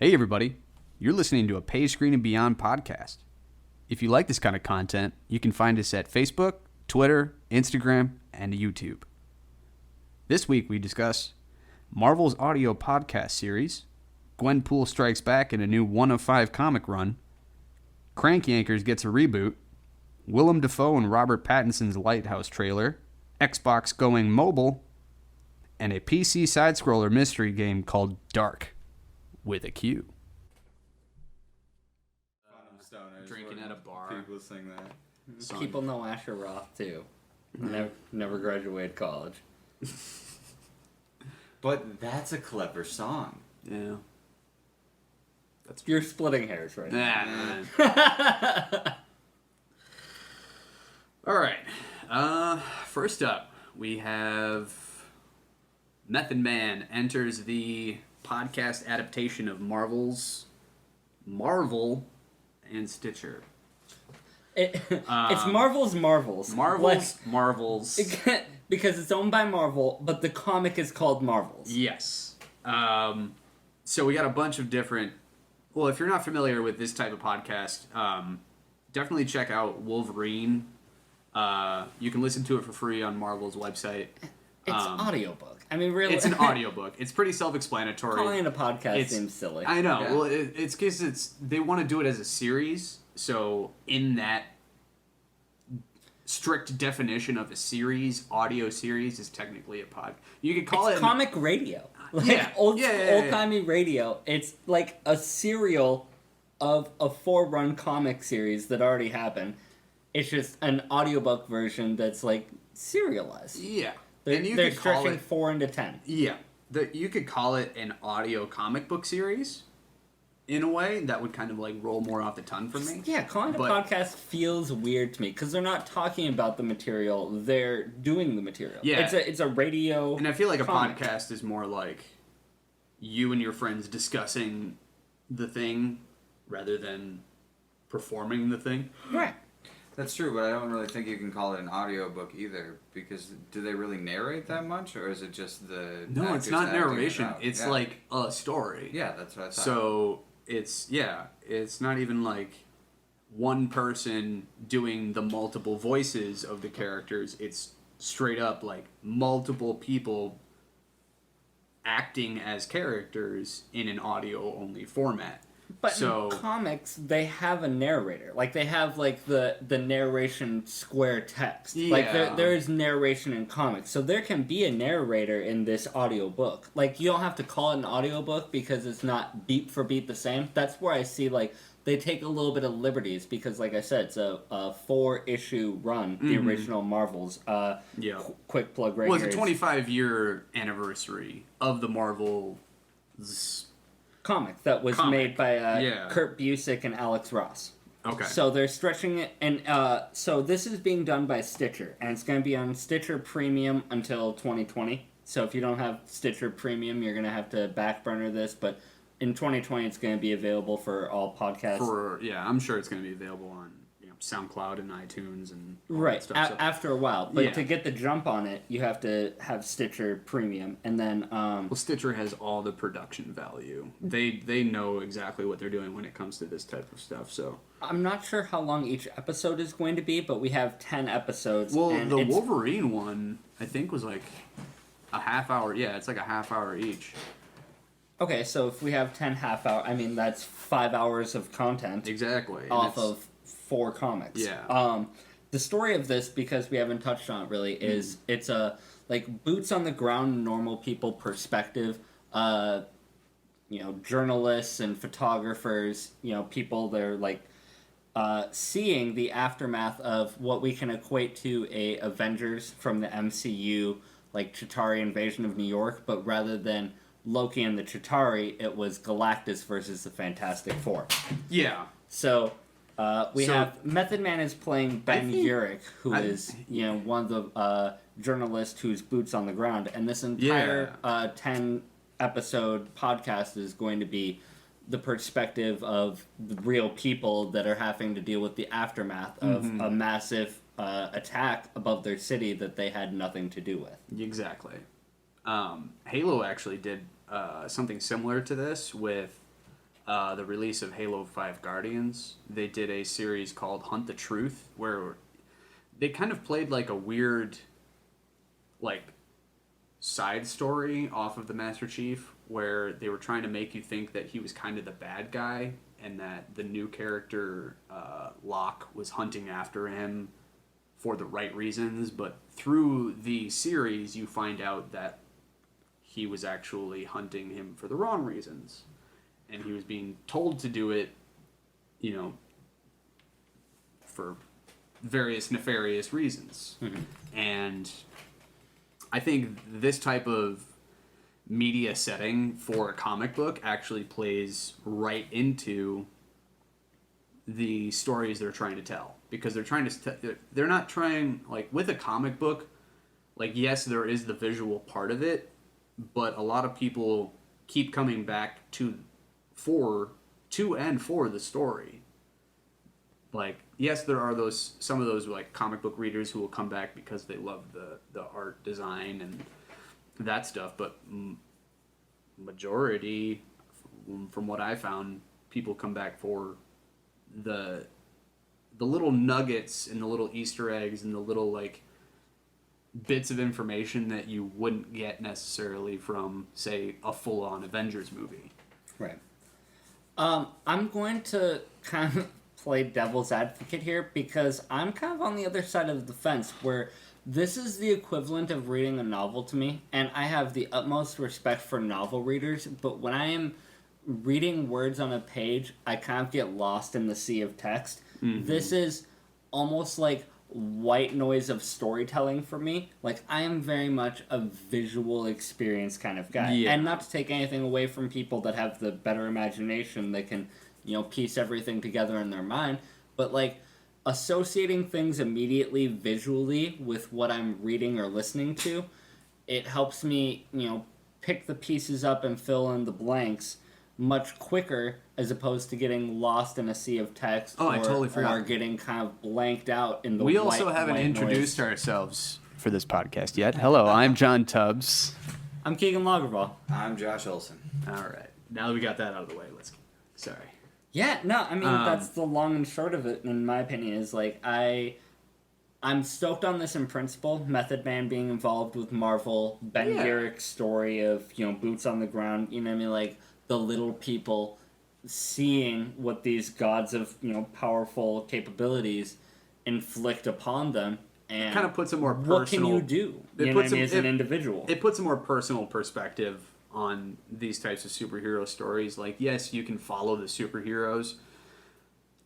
Hey everybody, you're listening to a Page Screen and Beyond podcast. If you like this kind of content, you can find us at Facebook, Twitter, Instagram, and YouTube. This week we discuss Marvel's audio podcast series, Gwenpool Strikes Back in a new 1 of 5 comic run, Crank Yankers gets a reboot, Willem Dafoe and Robert Pattinson's Lighthouse trailer, Xbox going mobile, and a PC side-scroller mystery game called Dark. With a Q. Drinking at a bar. People sing that. Song. People know Asher Roth too. Never graduated college. But that's a clever song. Yeah. You're splitting hairs right now. All right. First up, we have Method Man enters the podcast adaptation of Marvel and Stitcher. It's Marvel's Marvels. Marvels. Because it's owned by Marvel, but the comic is called Marvels. Yes. So we got a bunch of different... Well, if you're not familiar with this type of podcast, definitely check out Wolverine. You can listen to it for free on Marvel's website. It's audiobook. I mean, really. It's an audiobook. It's pretty self-explanatory. Calling it a podcast seems silly. I know. Yeah. Well, it's because they want to do it as a series. So in that strict definition of a series, audio series is technically a pod. You could call it comic radio. Yeah. Old-timey radio. It's like a serial of a 4-run comic series that already happened. It's just an audiobook version that's like serialized. Yeah. They're stretching 4 into 10. Yeah. You could call it an audio comic book series, in a way. That would kind of like roll more off the tongue for me. Yeah, calling it a podcast feels weird to me, because they're not talking about the material, they're doing the material. Yeah. It's a radio And I feel like comic. a podcast is more like you and your friends discussing the thing rather than performing the thing. Right. That's true, but I don't really think you can call it an audiobook either, because do they really narrate that much, or is it just the No, it's actors not acting it narration. out? It's Yeah. like a story. Yeah, that's what I thought. So it's not even like one person doing the multiple voices of the characters. It's straight up like multiple people acting as characters in an audio only format. But in comics, they have a narrator. Like, they have, like, the narration square text. Like, Yeah. there is narration in comics. So there can be a narrator in this audiobook. Like, you don't have to call it an audiobook because it's not beat for beat the same. That's where I see, like, they take a little bit of liberties because, like I said, it's a 4-issue run, the original Marvels. Quick plug right here. here. It's a 25-year anniversary of the Marvel comic that was made by Kurt Busiek and Alex Ross. Okay. So they're stretching it, and so this is being done by Stitcher, and it's going to be on Stitcher Premium until 2020. So if you don't have Stitcher Premium, you're going to have to backburner this, but in 2020 it's going to be available for all podcasts. I'm sure it's going to be available on SoundCloud and iTunes and all right that stuff. After a while, but to get the jump on it, you have to have Stitcher Premium, and then well, Stitcher has all the production value. They know exactly what they're doing when it comes to this type of stuff. So I'm not sure how long each episode is going to be, but we have 10 episodes. Well, and the Wolverine one I think was like a half hour. Yeah, it's like a half hour each. Okay, so if we have 10 half hour, I mean that's 5 hours of content. Exactly. Off of 4 comics. Yeah. The story of this, because we haven't touched on it really, is it's a like boots on the ground, normal people perspective. Journalists and photographers, people they're like seeing the aftermath of what we can equate to a Avengers from the MCU, like Chitauri invasion of New York, but rather than Loki and the Chitauri, it was Galactus versus the Fantastic Four. Yeah. So we have Method Man is playing Ben Urich, who is one of the journalists who's boots on the ground, and this entire 10-episode podcast is going to be the perspective of the real people that are having to deal with the aftermath of a massive attack above their city that they had nothing to do with. Exactly. Halo actually did something similar to this with the release of Halo 5 Guardians, they did a series called Hunt the Truth, where they kind of played like a weird, like, side story off of the Master Chief, where they were trying to make you think that he was kind of the bad guy, and that the new character, Locke, was hunting after him for the right reasons, but through the series, you find out that he was actually hunting him for the wrong reasons. And he was being told to do it, you know, for various nefarious reasons. Mm-hmm. And I think this type of media setting for a comic book actually plays right into the stories they're trying to tell. Because they're not trying, like, with a comic book, like, yes, there is the visual part of it, but a lot of people keep coming back to and for the story. Like, yes, there are some of those like comic book readers who will come back because they love the art design and that stuff, but majority, from what I found, people come back for the little nuggets and the little Easter eggs and the little like bits of information that you wouldn't get necessarily from, say, a full-on Avengers movie. Right. I'm going to kind of play devil's advocate here because I'm kind of on the other side of the fence where this is the equivalent of reading a novel to me, and I have the utmost respect for novel readers, but when I am reading words on a page, I kind of get lost in the sea of text. Mm-hmm. This is almost like white noise of storytelling for me. Like, I am very much a visual experience kind of guy. Yeah. And not to take anything away from people that have the better imagination, they can, you know, piece everything together in their mind, but like associating things immediately visually with what I'm reading or listening to, it helps me, you know, pick the pieces up and fill in the blanks much quicker as opposed to getting lost in a sea of text I totally forgot. Or getting kind of blanked out in the We also haven't introduced ourselves for this podcast yet. Hello, I'm John Tubbs. I'm Keegan Lagervall. I'm Josh Olson. All right. Now that we got that out of the way, sorry. Yeah, no, I mean, that's the long and short of it, in my opinion, is like, I'm stoked on this in principle. Method Man being involved with Marvel, Ben Urich's story of, you know, boots on the ground, you know what I mean, like, the little people seeing what these gods of, you know, powerful capabilities inflict upon them, and kind of puts a more personal... What can you do? You know what I mean, as an individual? It puts a more personal perspective on these types of superhero stories. Like, yes, you can follow the superheroes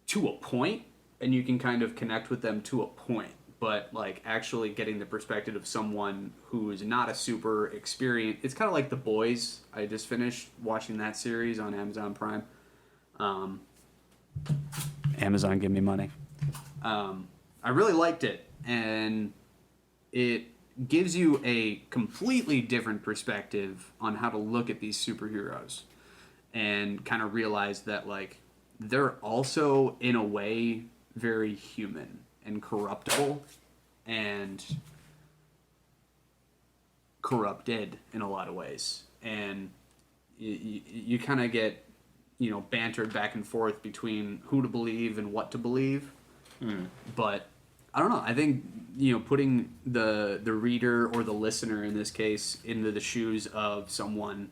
to a point, and you can kind of connect with them to a point. But, like, actually getting the perspective of someone who is not a super experienced... It's kind of like The Boys. I just finished watching that series on Amazon Prime. Amazon, give me money. I really liked it, and it gives you a completely different perspective on how to look at these superheroes and kind of realize that, like, they're also, in a way, very human and corruptible and corrupted in a lot of ways. And you kind of get, you know, bantered back and forth between who to believe and what to believe. But I don't know. I think, you know, putting the reader or the listener in this case into the shoes of someone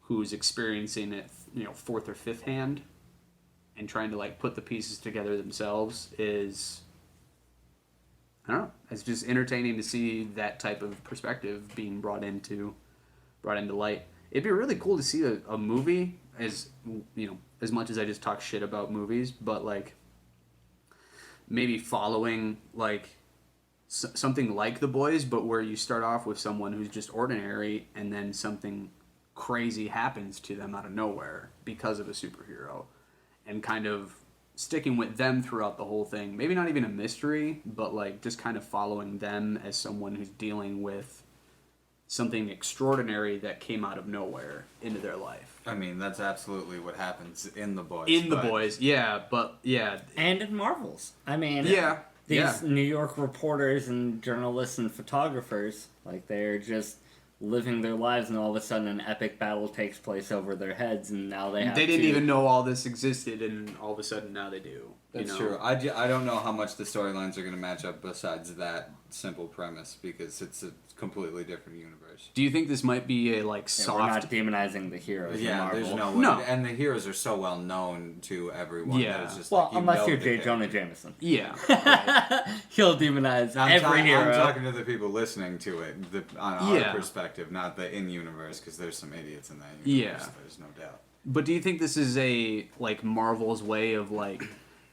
who's experiencing it, you know, fourth or fifth hand and trying to, like, put the pieces together themselves is, I don't know. It's just entertaining to see that type of perspective being brought into light. It'd be really cool to see a movie, as, you know, as much as I just talk shit about movies, but, like, maybe following, like, something like The Boys, but where you start off with someone who's just ordinary and then something crazy happens to them out of nowhere because of a superhero, and kind of sticking with them throughout the whole thing. Maybe not even a mystery, but, like, just kind of following them as someone who's dealing with something extraordinary that came out of nowhere into their life. I mean, that's absolutely what happens in The Boys. The Boys, yeah, but, yeah. And in Marvels. I mean, These New York reporters and journalists and photographers, like, they're just living their lives, and all of a sudden an epic battle takes place over their heads, and now they have They didn't to... even know all this existed, and all of a sudden now they do. That's true. I don't know how much the storylines are going to match up besides that simple premise, because it's a completely different universe. Do you think this might be a like Yeah, we're not soft? demonizing the heroes. Yeah, in Marvel. there's no way. No. And the heroes are so well known to everyone. Yeah. That it's just Well, like, you unless know you're the J. character. Jonah Jameson. Yeah. He'll demonize I'm every hero. I'm talking to the people listening to it, on Yeah. our perspective, not the in-universe, because there's some idiots in that universe. Yeah. There's no doubt. But do you think this is a like Marvel's way of like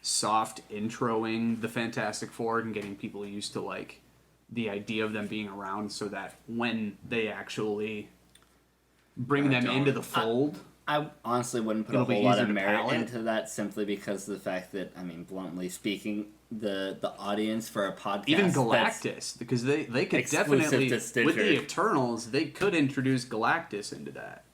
soft introing the Fantastic Four and getting people used to like the idea of them being around, so that when they actually bring them into the fold, I honestly wouldn't put It'll a be whole lot easier of to merit palate. into that, simply because of the fact that, I mean, bluntly speaking, the audience for a podcast... even that's Galactus, because they could exclusive definitely to Stitcher. with the Eternals, they could introduce Galactus into that.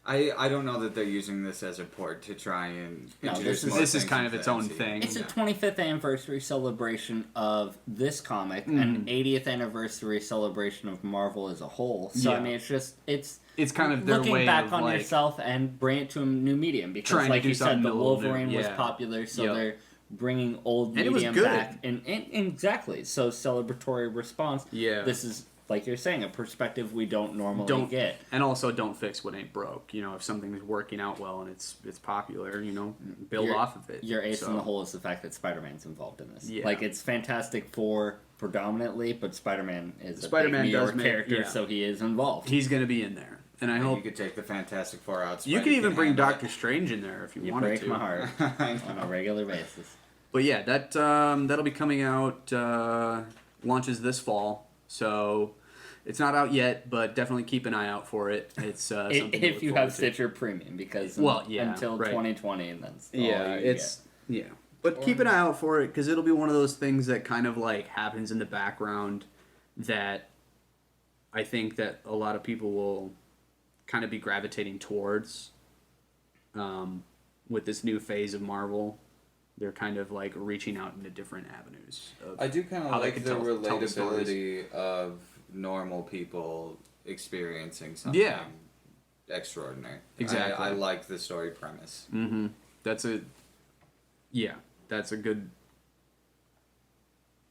I don't know that they're using this as a port to try and No, introduce this is- more This is things kind of into its own MCU. thing. It's a Yeah. 25th anniversary celebration of this comic, an 80th anniversary celebration of Marvel as a whole. So, Yeah. I mean, it's It's kind of their looking way back of on like yourself and bring it to a new medium. Because, trying to like do you said, something the a little new, Wolverine was yeah. popular, so Yep. they're bringing old And it was medium good. back. And exactly, so celebratory response. Yeah. This is, like you're saying, a perspective we don't normally get. and also don't fix what ain't broke. You know, if something's working out well and it's popular, you know, build Your- off of it. Your ace So, in the hole is the fact that Spider-Man's involved in this. Yeah. Like, it's Fantastic Four predominantly, but Spider-Man is Spider-Man a big New does York make- character, yeah. so he is involved. He's gonna be in there, and I And hope you could take the Fantastic Four out. you Spidey could even can bring handle it. Doctor Strange in there if you, You wanted break to. my heart I on know. a regular basis. But yeah, that that'll be coming out. Launches this fall, so it's not out yet, but definitely keep an eye out for it. It's something to If look you forward have to. Stitcher Premium, because Well, yeah, until right. 2020, and that's all Yeah, you it's yeah. But keep an eye out for it, because it'll be one of those things that kind of like happens in the background that I think that a lot of people will kind of be gravitating towards. With this new phase of Marvel, they're kind of like reaching out into different avenues. Of I do kind of how they like can the tell the stories. relatability of normal people experiencing something Yeah. extraordinary. Exactly. I like the story premise. Mm-hmm. That's a good.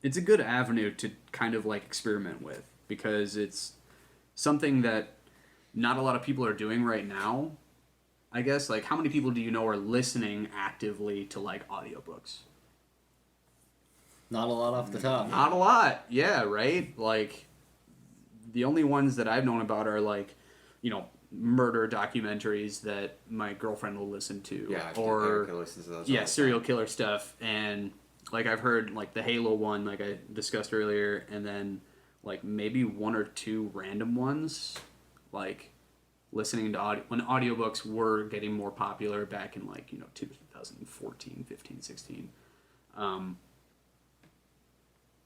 It's a good avenue to kind of like experiment with, because it's something that not a lot of people are doing right now. I guess, like, how many people do you know are listening actively to like audiobooks? Not a lot off the top. Not a lot. Yeah, right? Like, the only ones that I've known about are like, you know, murder documentaries that my girlfriend will listen to. Yeah, or Erica listens to those all yeah, the serial time. killer stuff. And like I've heard like the Halo one, like I discussed earlier, and then like maybe one or two random ones, like listening to audio when audiobooks were getting more popular back in like, you know, 2014, 15, 16.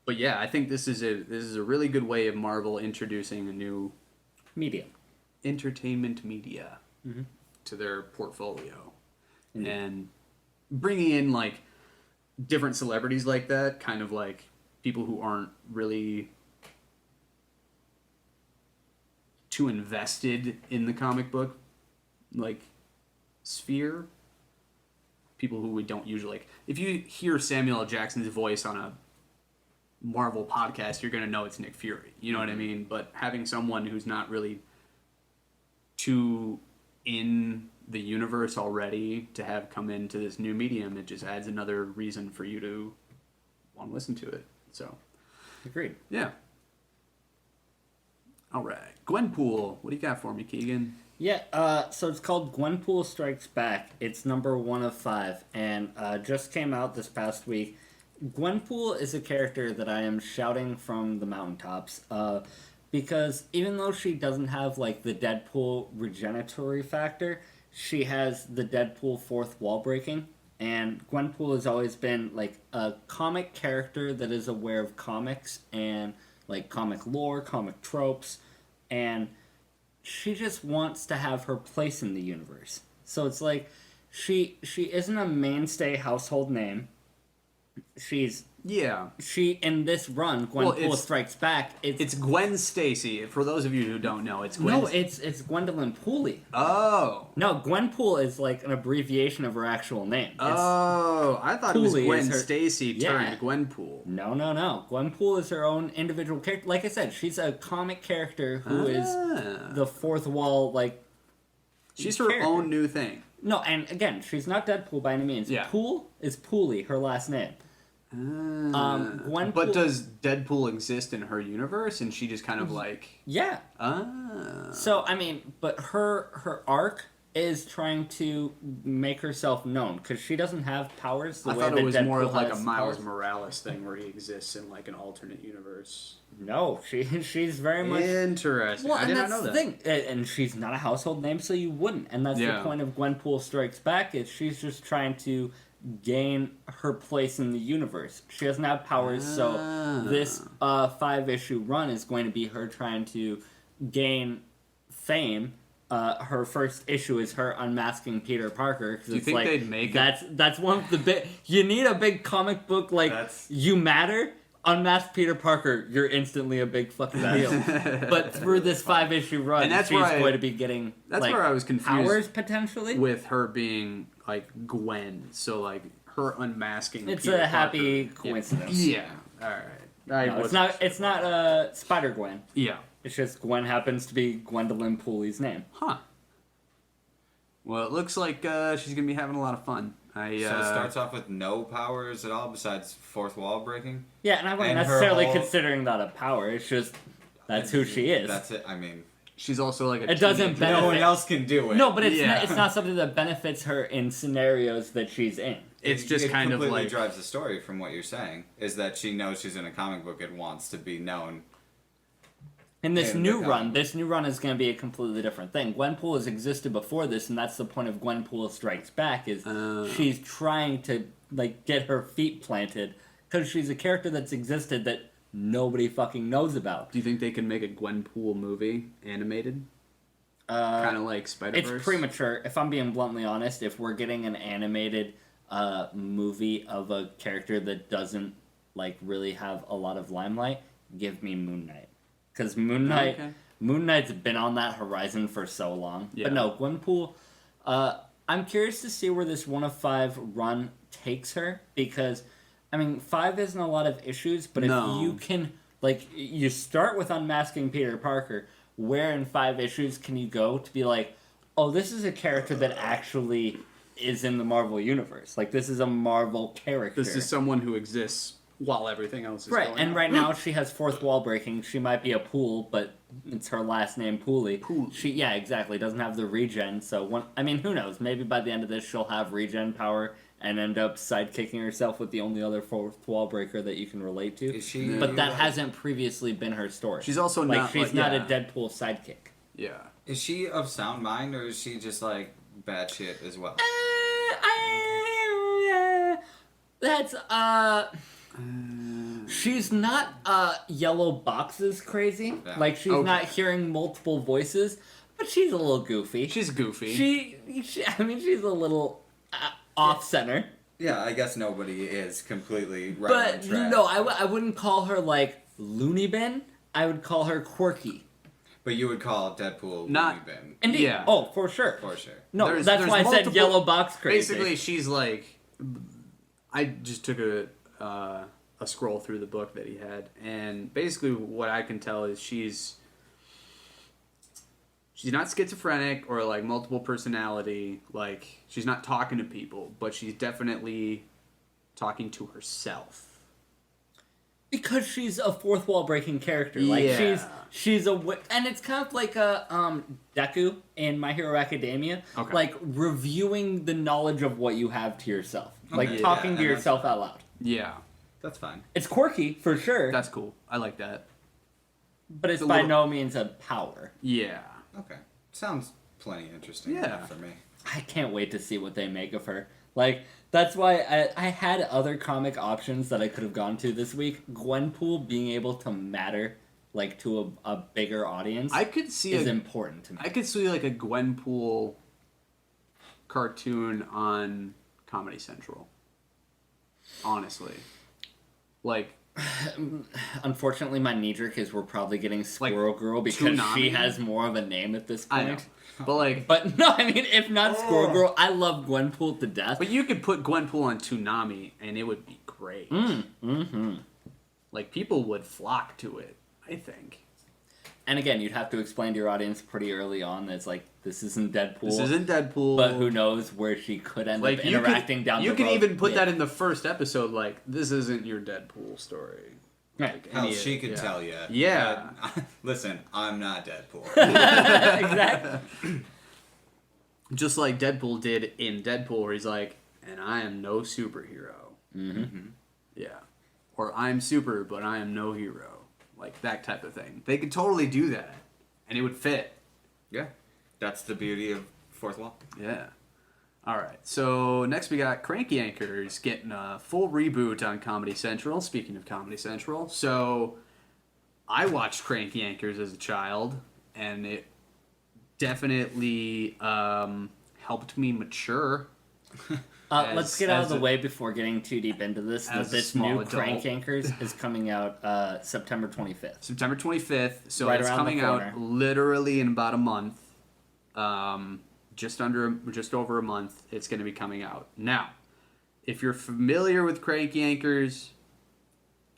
But yeah, I think this is a really good way of Marvel introducing a new Medium. entertainment media to their portfolio, Indeed. and bringing in like different celebrities like that, kind of like people who aren't really too invested in the comic book like sphere. People who we don't usually like. If you hear Samuel L. Jackson's voice on a Marvel podcast, you're gonna know it's Nick Fury. You know what I mean? But having someone who's not really too in the universe already to have come into this new medium, it just adds another reason for you to want to listen to it. So, Agreed. yeah. All right, Gwenpool, what do you got for me, Keegan? Yeah, so it's called Gwenpool Strikes Back. It's number 1 of 5, and just came out this past week. Gwenpool is a character that I am shouting from the mountaintops, because even though she doesn't have, like, the Deadpool regeneratory factor, she has the Deadpool fourth wall breaking, and Gwenpool has always been, like, a comic character that is aware of comics and, like, comic lore, comic tropes, and she just wants to have her place in the universe. So it's like, she isn't a mainstay household name. She's Yeah. she in this run, Gwenpool Strikes Back. It's Gwen Stacy. For those of you who don't know, it's Gwen. No, it's Gwendolyn Pooley. Oh. No, Gwenpool is like an abbreviation of her actual name. I thought it was Pooley Gwen is her- Stacy turned Yeah. Gwenpool. No. Gwenpool is her own individual character. Like I said, she's a comic character who is the fourth wall, like. She's her character. own new thing. No, and again, she's not Deadpool by any means. Yeah. Pool is Pooley, her last name. Gwenpool. But does Deadpool exist in her universe, and she just kind of like? Yeah. So I mean, but her arc is trying to make herself known because she doesn't have powers. The I way thought that it was more of Deadpool like a has Miles powers. Morales thing where he exists in like an alternate universe. No, she's very much. Interesting. Well, I and did not that's know the that. thing, and she's not a household name, so you wouldn't. And that's Yeah. the point of Gwenpool Strikes Back is she's just trying to gain her place in the universe. She doesn't have powers, so this 5-issue run is going to be her trying to gain fame. Her first issue is her unmasking Peter Parker. Do you think they'd make that's one of the big. You need a big comic book like You Matter. Unmasked Peter Parker, you're instantly a big fucking deal. But through this 5-issue run, And that's she's where going to be getting That's like, where I was confused powers potentially. with her being like Gwen. So like her unmasking. It's Peter a happy Parker. coincidence. Yeah. All right. No, it's not Spider Gwen. Yeah. It's just Gwen happens to be Gwendolyn Pooley's name. Huh. Well, it looks like she's gonna be having a lot of fun. So it starts off with no powers at all besides fourth wall breaking. Yeah, and I wasn't And her necessarily whole- considering that a power. It's just that's who she is. That's it. I mean, she's also like a. It doesn't teenager. benefit- no one else can do it. No, but Yeah. it's not something that benefits her in scenarios that she's in. It's just it kind of completely like. drives the story from what you're saying is that she knows she's in a comic book and wants to be known. In this In the new comic run, book. this new run is going to be a completely different thing. Gwenpool has existed before this, and that's the point of Gwenpool Strikes Back. Is she's trying to like get her feet planted because she's a character that's existed that nobody fucking knows about. Do you think they can make a Gwenpool movie animated? Kind of like Spider-Verse? It's premature. If I'm being bluntly honest, if we're getting an animated movie of a character that doesn't like really have a lot of limelight, give me Moon Knight. Because Moon Knight's been on that horizon for so long. Yeah. But no, Gwenpool, I'm curious to see where this 1 of 5 run takes her. Because, I mean, 5 isn't a lot of issues, but if you can, like, you start with unmasking Peter Parker, where in 5 issues can you go to be like, oh, this is a character that actually is in the Marvel Universe. Like, this is a Marvel character. This is someone who exists while everything else is Right, going and on. right now she has fourth wall breaking. She might be a Pool, but it's her last name, Pooley. Yeah, exactly. Doesn't have the regen, so who knows? Maybe by the end of this she'll have regen power and end up sidekicking herself with the only other fourth wall breaker that you can relate to. Is she? But that hasn't previously been her story. She's also not she's like, not yeah. a Deadpool sidekick. Yeah. Is she of sound mind or is she just like bad shit as well? That's she's not yellow boxes crazy. Yeah. Like she's Okay. not hearing multiple voices, but she's a little goofy. She's goofy. She's a little off center. Yeah, I guess nobody is completely right But on track. no, I wouldn't call her like loony bin. I would call her quirky. But you would call Deadpool Not- Looney Bin Indeed. Yeah. Oh, for sure. for sure. No, There's that's why I said multiple- yellow box crazy. Basically, she's like. I just took a scroll through the book that he had, and basically what I can tell is she's not schizophrenic or like multiple personality. Like she's not talking to people, but she's definitely talking to herself. Because she's a fourth wall breaking character. Like Yeah. she's and it's kind of like a Deku in My Hero Academia. Okay. Like reviewing the knowledge of what you have to yourself. Like Okay, talking yeah, to and yourself out loud. Yeah, That's fine. It's quirky for sure, that's cool. I like that. but it's a by little- no means a power. Yeah. Okay. Sounds plenty interesting Yeah. for me. I can't wait to see what they make of her. Like, that's why I had other comic options that I could have gone to this week. Gwenpool being able to matter, like, to a bigger audience I could see is important to me. I could see like a Gwenpool cartoon on Comedy Central. Honestly. Like, Unfortunately, my knee jerk is we're probably getting Squirrel Girl because she Toonami? has more of a name at this I know. point. But like, But no, I mean, if not Squirrel Girl, I love Gwenpool to death. but you could put Gwenpool on Toonami and it would be great. Like, people would flock to it, I think. And again, you'd have to explain to your audience pretty early on that it's like, this isn't Deadpool. This isn't Deadpool. But who knows where she could end Like, up interacting down the road. You could even put Yeah. that in the first episode, like, this isn't your Deadpool story. Right. Like, Hell, any- she could yeah. tell you. Yeah. Listen, I'm not Deadpool. Exactly. Just like Deadpool did in Deadpool, where he's like, and I am no superhero. Mm-hmm. Yeah. Or I'm super, but I am no hero. Like, that type of thing. They could totally do that. And it would fit. Yeah. That's the beauty of Fourth Wall. Yeah. Alright, so next we got Cranky Anchors getting a full reboot on Comedy Central. Speaking of Comedy Central. So, I watched Cranky Anchors as a child, and it definitely helped me mature. Let's get out of as the a- way before getting too deep into this. as a This small new adult. Crank Anchors is coming out September 25th. September 25th, so Right it's around the coming corner. out literally in about a month. Just over a month, it's going to be coming out. Now, if you're familiar with Cranky Anchors,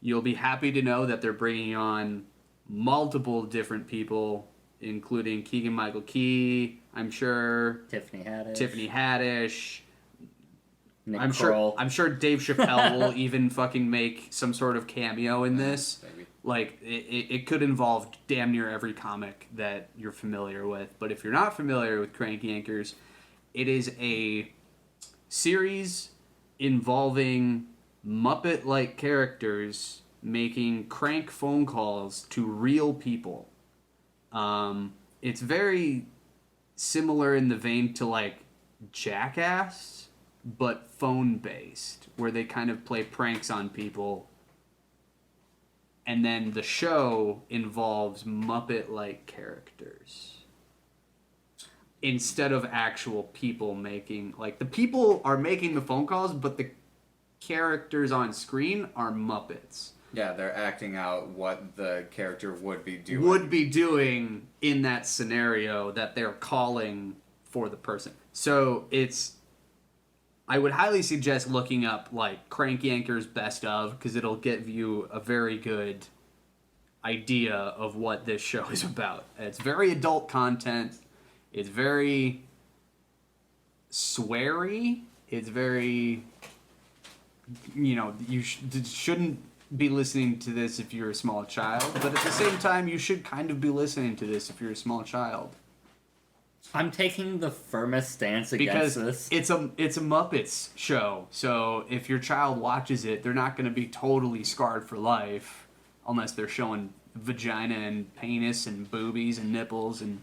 you'll be happy to know that they're bringing on multiple different people, including Keegan-Michael Key, I'm sure, Tiffany Haddish. Nick I'm Kroll. sure Dave Chappelle will even fucking make some sort of cameo in this. Maybe. Like, it could involve damn near every comic that you're familiar with. But if you're not familiar with Cranky Anchors, it is a series involving Muppet-like characters making crank phone calls to real people. It's very similar in the vein to, like, Jackass, but phone-based, where they kind of play pranks on people. And then the show involves Muppet-like characters. Instead of actual people making... Like, the people are making the phone calls, but the characters on screen are Muppets. Yeah, they're acting out what the character would be doing. Would be doing in that scenario that they're calling for the person. So, it's... I would highly suggest looking up, like, Cranky Anchors Best Of, because it'll give you a very good idea of what this show is about. It's very adult content. It's very sweary. It's very, you know, you shouldn't be listening to this if you're a small child, but at the same time, you should kind of be listening to this if you're a small child. I'm taking the firmest stance Because against this. it's a Muppets show, so if your child watches it, they're not going to be totally scarred for life, unless they're showing vagina and penis and boobies and nipples and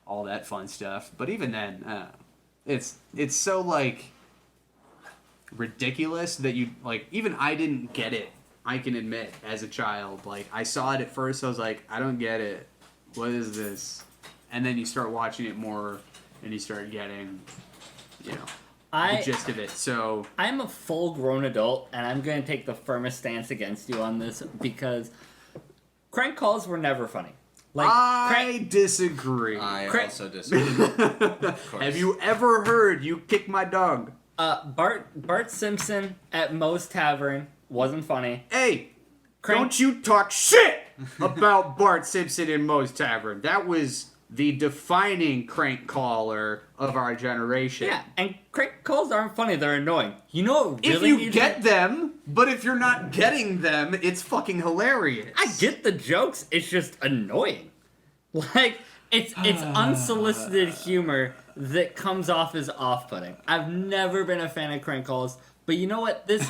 all that fun stuff. But even then, it's so like ridiculous that you like. Even I didn't get it. I can admit, as a child, like I saw it at first, I was like, I don't get it. What is this? And then you start watching it more, and you start getting, you know, the gist of it. So I'm a full-grown adult, and I'm going to take the firmest stance against you on this because crank calls were never funny. Like I disagree. I Cra- also disagree. Of course. Have you ever heard "You Kick My Dog"? Bart Simpson at Moe's Tavern wasn't funny. Hey, Crank- don't you talk shit about Bart Simpson in Moe's Tavern. That was the defining crank caller of our generation. Yeah, and crank calls aren't funny; they're annoying. You know what really If you needs get them, but if you're not getting them, it's fucking hilarious. I get the jokes. It's just annoying. Like it's unsolicited humor that comes off as off-putting. I've never been a fan of crank calls, but you know what? This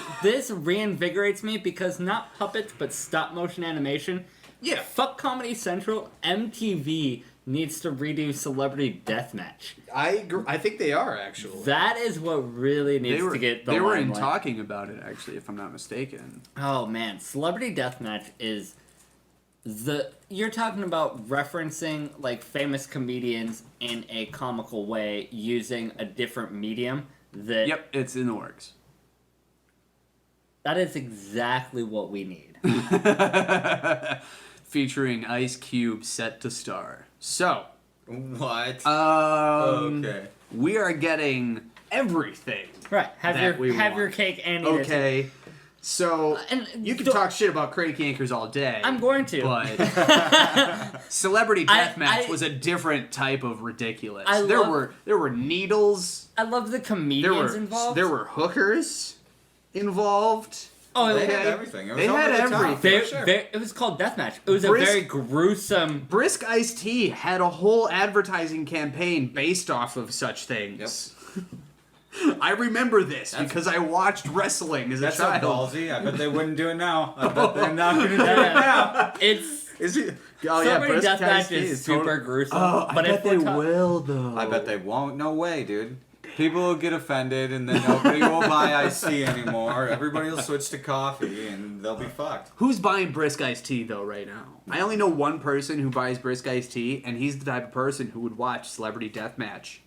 reinvigorates me because not puppets but stop motion animation. Yeah. Fuck Comedy Central. MTV needs to redo Celebrity Deathmatch. I agree. I think they are actually. That is what really needs to get the They were in limelight. talking about it actually, if I'm not mistaken. Oh man, Celebrity Deathmatch is you're talking about referencing like famous comedians in a comical way using a different medium that Yep, it's in the works. That is exactly what we need. Featuring Ice Cube set to star. So, What? okay. We are getting everything. Right. That Have we want. your cake and eat it. Okay. So, And you can don't- talk shit about Crank Yankers all day. I'm going to. But Celebrity Deathmatch I- was a different type of ridiculous. I there love- were needles. I love the There comedians were involved. there were hookers involved. Oh, They it, had everything. It was They over had the top, everything. for sure. it was called Deathmatch. It was Brisk- a very gruesome. Brisk Iced Tea had a whole advertising campaign based off of such things. I remember this because I watched wrestling as That's a so child. ballsy. I bet they wouldn't do it now. I bet they're not going to do it now. It's Is it? Oh Celebrity Brisk Iced Deathmatch Tea is super totally- gruesome. Oh, but I bet if we're they will though. I bet they won't. No way, dude. People will get offended, and then nobody will buy iced tea anymore. Everybody will switch to coffee, and they'll be fucked. Who's buying Brisk Iced Tea though right now? I only know one person who buys Brisk Iced Tea, and he's the type of person who would watch Celebrity Deathmatch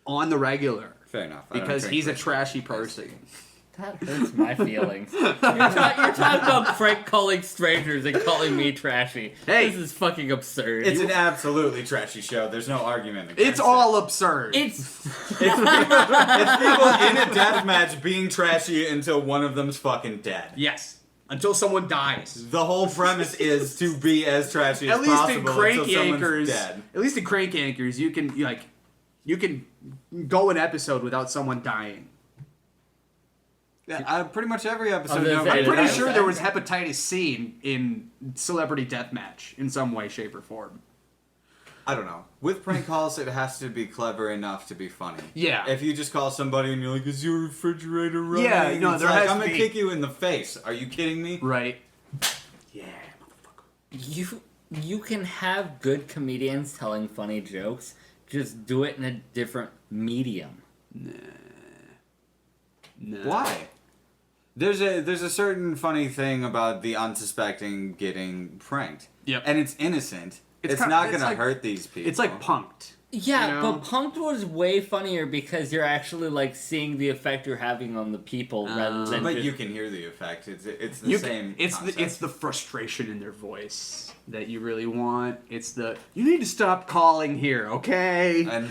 on the regular Fair enough. I don't because drink he's a Brisk trashy iced person. That hurts my feelings. You're talking about Frank calling strangers and calling me trashy. Hey. This is fucking absurd. It's an absolutely trashy show. There's no argument against It's all absurd. It's It's people in a death match being trashy until one of them's fucking dead. Yes, until someone dies. The whole premise is to be as trashy as At least possible in Crank until someone's Yankers, dead. at least in Crank Yankers, you can go an episode without someone dying. Yeah, pretty much every I episode. was gonna nobody say, I'm pretty dies. sure there was hepatitis C in Celebrity Deathmatch in some way, shape, or form. I don't know. With prank calls, it has to be clever enough to be funny. Yeah. If you just call somebody and you're like, "Is your refrigerator running?" Yeah, no, it's there like, has I'm to gonna be- kick you in the face. Are you kidding me? Right. Yeah, motherfucker. you can have good comedians telling funny jokes. Just do it in a different medium. No. Why? There's a certain funny thing about the unsuspecting getting pranked. Yep. And it's innocent. It's kinda- not it's gonna like- hurt these people. It's like punked. Yeah, You know? but Punked was way funnier because you're actually like seeing the effect you're having on the people rather than But just... you can hear the effect. It's the You same. it's concept. the frustration in their voice that you really want. It's the you need to stop calling here, okay? And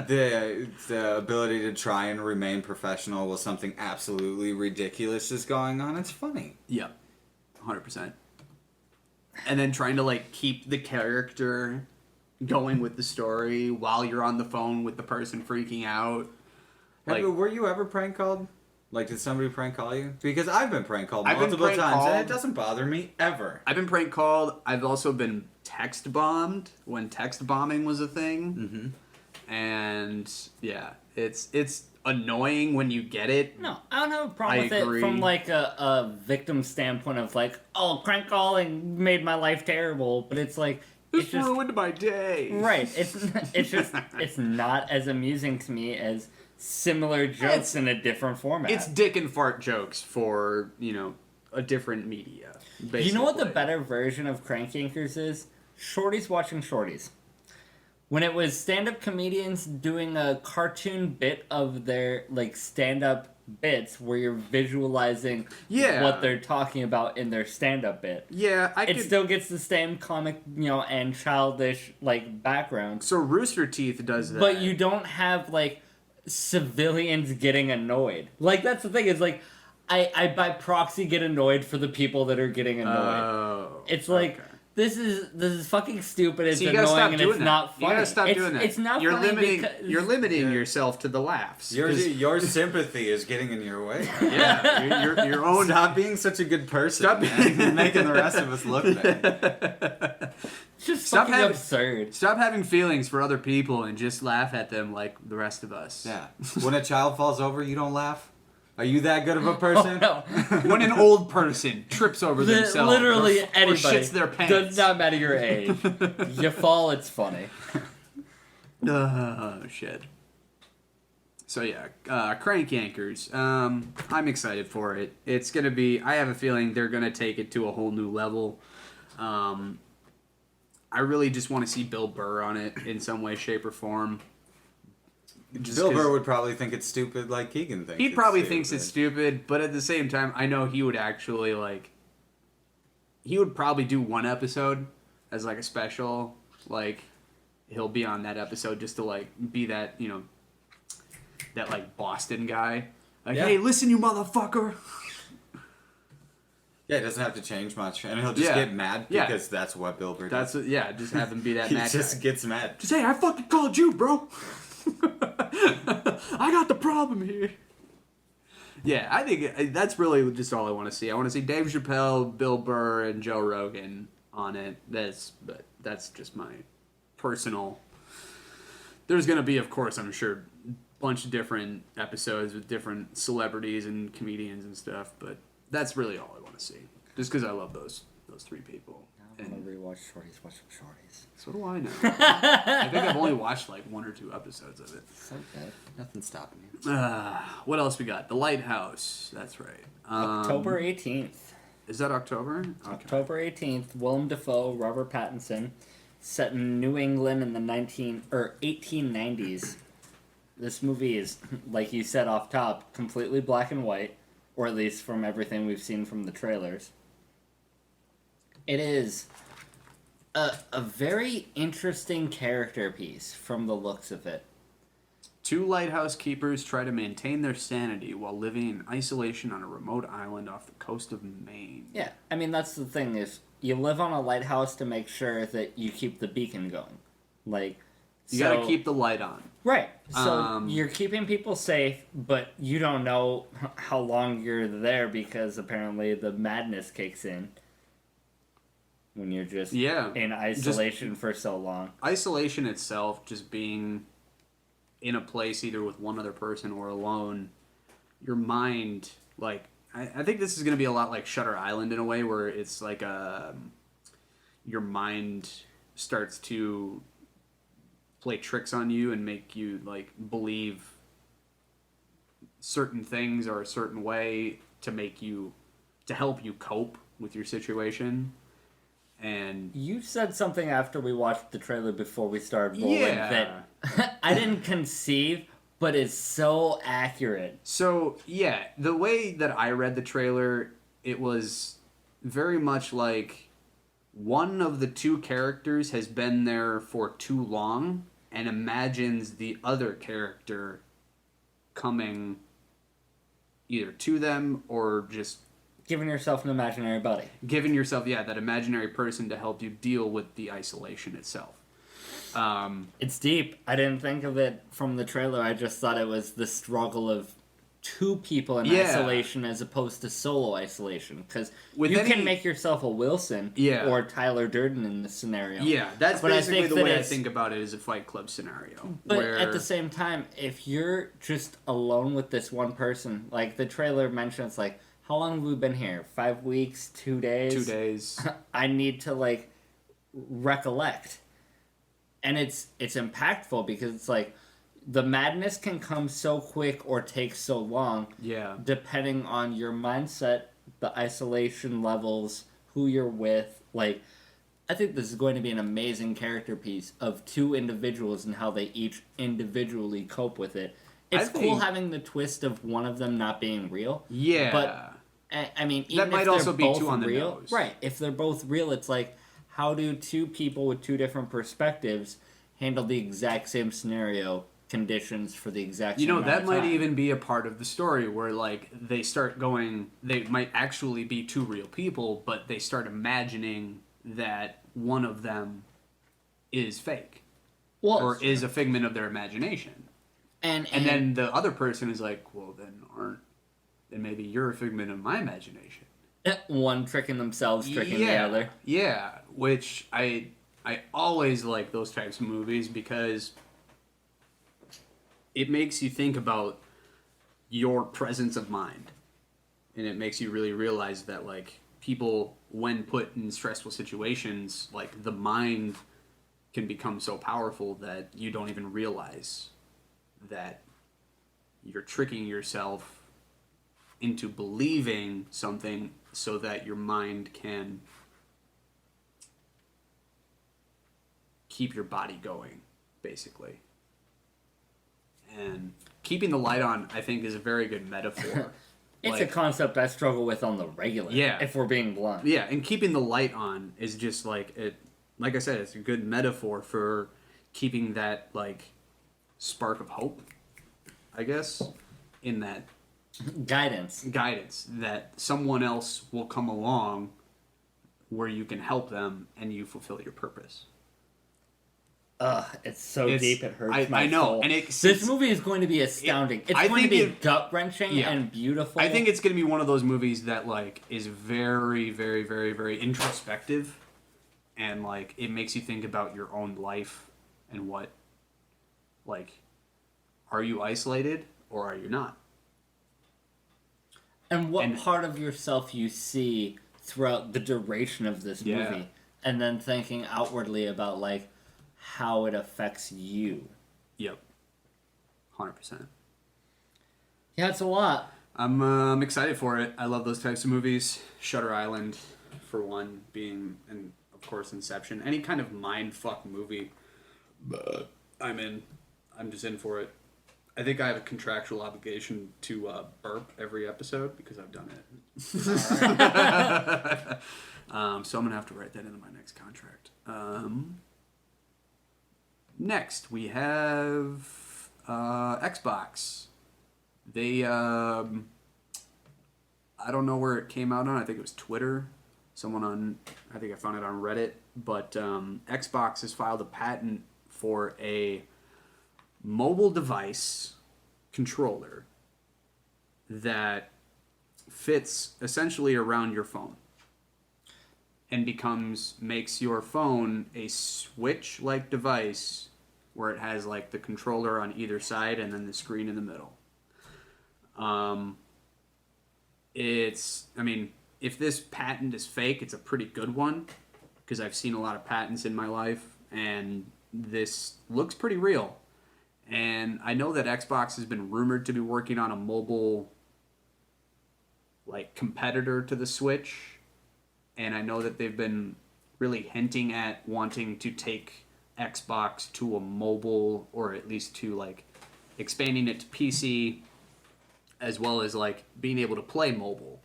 the ability to try and remain professional while something absolutely ridiculous is going on. It's funny. Yep, 100%. And then trying to like keep the character going with the story while you're on the phone with the person freaking out. Like, Were you ever prank called? Like, did somebody prank call you? Because I've been prank called I've been multiple prank times, and called. it doesn't bother me ever. I've been prank called. I've also been text bombed when text bombing was a thing. Mm-hmm. And yeah, it's annoying when you get it. No, I don't have a problem I with agree. it from like a victim standpoint of like, oh, prank calling made my life terrible, but it's like This it's just ruined my day. right. It's just it's not as amusing to me as similar jokes in a different format. It's dick and fart jokes for, a different media. Basically. You know what the better version of Crank Yankers is? Shorties watching Shorties. When it was stand-up comedians doing a cartoon bit of their like stand-up bits where you're visualizing Yeah. what they're talking about in their stand-up bit. Yeah, I It could. still gets the same comic, and childish like background. So Rooster Teeth does that. But you don't have like civilians getting annoyed. Like that's the thing, is like I by proxy get annoyed for the people that are getting annoyed. Oh. It's like okay. this is fucking stupid. It's So you gotta annoying stop and doing it's that. not funny. You gotta stop doing that. It's not you're funny limiting. because You're limiting yourself to the laughs. 'Cause- Your sympathy is getting in your way. yeah, your own. Stop being such a good person. Stop man. You're making the rest of us look bad. it's just Stop fucking having- absurd. Stop having feelings for other people and just laugh at them like the rest of us. Yeah. When a child falls over, you don't laugh? Are you that good of a person? Oh, no. When an old person trips over themselves, Literally or anybody shits their pants, does not matter your age. You fall, it's funny. Oh shit. So yeah, Crank Yankers. I'm excited for it. It's gonna be. I have a feeling they're gonna take it to a whole new level. I really just want to see Bill Burr on it in some way, shape, or form. Bill Burr would probably think it's stupid like Keegan thinks. He probably thinks it's stupid, but at the same time, I know he would actually like. He would probably do one episode as like a special, like he'll be on that episode just to like be that, you know, that like Boston guy. Like, hey, listen, you motherfucker. Yeah, it doesn't have to change much, and he'll just get mad because that's what Bill Burr does. Just have him be that mad guy. He just gets mad. Just, hey, I fucking called you, bro. I got the problem here. Yeah, I think that's really just all I want to see. I want to see Dave Chappelle, Bill Burr, and Joe Rogan on it. That's just my personal. There's gonna be, of course, I'm sure, a bunch of different episodes with different celebrities and comedians and stuff, but that's really all I want to see. Just because I love those three people. I'm gonna rewatch Shorties. Watch some Shorties. So do I now. I think I've only watched like 1 or 2 episodes of it. So good. Nothing's stopping you. What else we got? The Lighthouse. That's right. October 18th. Is that October? Okay. October 18th. Willem Dafoe, Robert Pattinson, set in New England in the 1890s. This movie is, like you said off top, completely black and white, or at least from everything we've seen from the trailers. It is a very interesting character piece from the looks of it. 2 lighthouse keepers try to maintain their sanity while living in isolation on a remote island off the coast of Maine. Yeah, I mean, that's the thing, is you live on a lighthouse to make sure that you keep the beacon going. Like, you gotta keep the light on. Right. So you're keeping people safe, but you don't know how long you're there because apparently the madness kicks in when you're just in isolation for so long. Isolation itself, just being in a place either with one other person or alone, your mind, like, I think this is going to be a lot like Shutter Island in a way, where it's like your mind starts to play tricks on you and make you like believe certain things or a certain way to help you cope with your situation. And you said something after we watched the trailer before we started rolling that I didn't conceive, but it's so accurate. So, yeah, the way that I read the trailer, it was very much like one of the 2 characters has been there for too long and imagines the other character coming either to them or just giving yourself an imaginary buddy. Giving yourself, that imaginary person to help you deal with the isolation itself. It's deep. I didn't think of it from the trailer. I just thought it was the struggle of 2 people in isolation as opposed to solo isolation. Because can make yourself a Wilson or Tyler Durden in this scenario. Yeah, that's basically the way I think about it, is a Fight Club scenario. But at the same time, if you're just alone with this one person, like the trailer mentions, like, how long have we been here? 5 weeks? 2 days? 2 days. I need to, like, recollect. And it's impactful because it's like the madness can come so quick or take so long. Yeah. Depending on your mindset, the isolation levels, who you're with. Like, I think this is going to be an amazing character piece of 2 individuals and how they each individually cope with it. It's cool having the twist of one of them not being real. Yeah. But I mean, even that might if they're also be both 2 on the real, nose. right? If they're both real, it's like, how do 2 people with 2 different perspectives handle the exact same scenario, conditions for the exact same amount that of might time? even be a part of the story where, like, they might actually be 2 real people, but they start imagining that one of them is fake. Or is a figment of their imagination. And then the other person is like, well, then maybe you're a figment of my imagination. One tricking themselves, tricking the other. Yeah, which I always like those types of movies because it makes you think about your presence of mind. And it makes you really realize that, like, people, when put in stressful situations, like, the mind can become so powerful that you don't even realize that you're tricking yourself into believing something so that your mind can keep your body going, basically. And keeping the light on, I think, is a very good metaphor. It's a concept I struggle with on the regular. Yeah. If we're being blunt. Yeah, and keeping the light on is just like it. Like I said, it's a good metaphor for keeping that like spark of hope, I guess, in that Guidance that someone else will come along where you can help them and you fulfill your purpose. It's so deep it hurts my I know, soul. and this movie is going to be astounding. It's going to be gut-wrenching and beautiful. I think it's going to be one of those movies that like is very, very, very, very introspective, and like it makes you think about your own life and what, like, are you isolated or are you not? And what part of yourself you see throughout the duration of this movie, and then thinking outwardly about like how it affects you. Yep, 100%. Yeah, it's a lot. I'm excited for it. I love those types of movies. Shutter Island, for one, being, and of course Inception. Any kind of mind fuck movie, I'm in. I'm just in for it. I think I have a contractual obligation to burp every episode because I've done it. So I'm going to have to write that into my next contract. Next, we have Xbox. They, I don't know where it came out on. I think it was Twitter. I think I found it on Reddit. But Xbox has filed a patent for a mobile device controller that fits essentially around your phone and makes your phone a Switch-like device where it has like the controller on either side and then the screen in the middle. If this patent is fake, it's a pretty good one because I've seen a lot of patents in my life and this looks pretty real. And I know that Xbox has been rumored to be working on a mobile like competitor to the Switch. And I know that they've been really hinting at wanting to take Xbox to a mobile, or at least to like expanding it to PC, as well as like being able to play mobile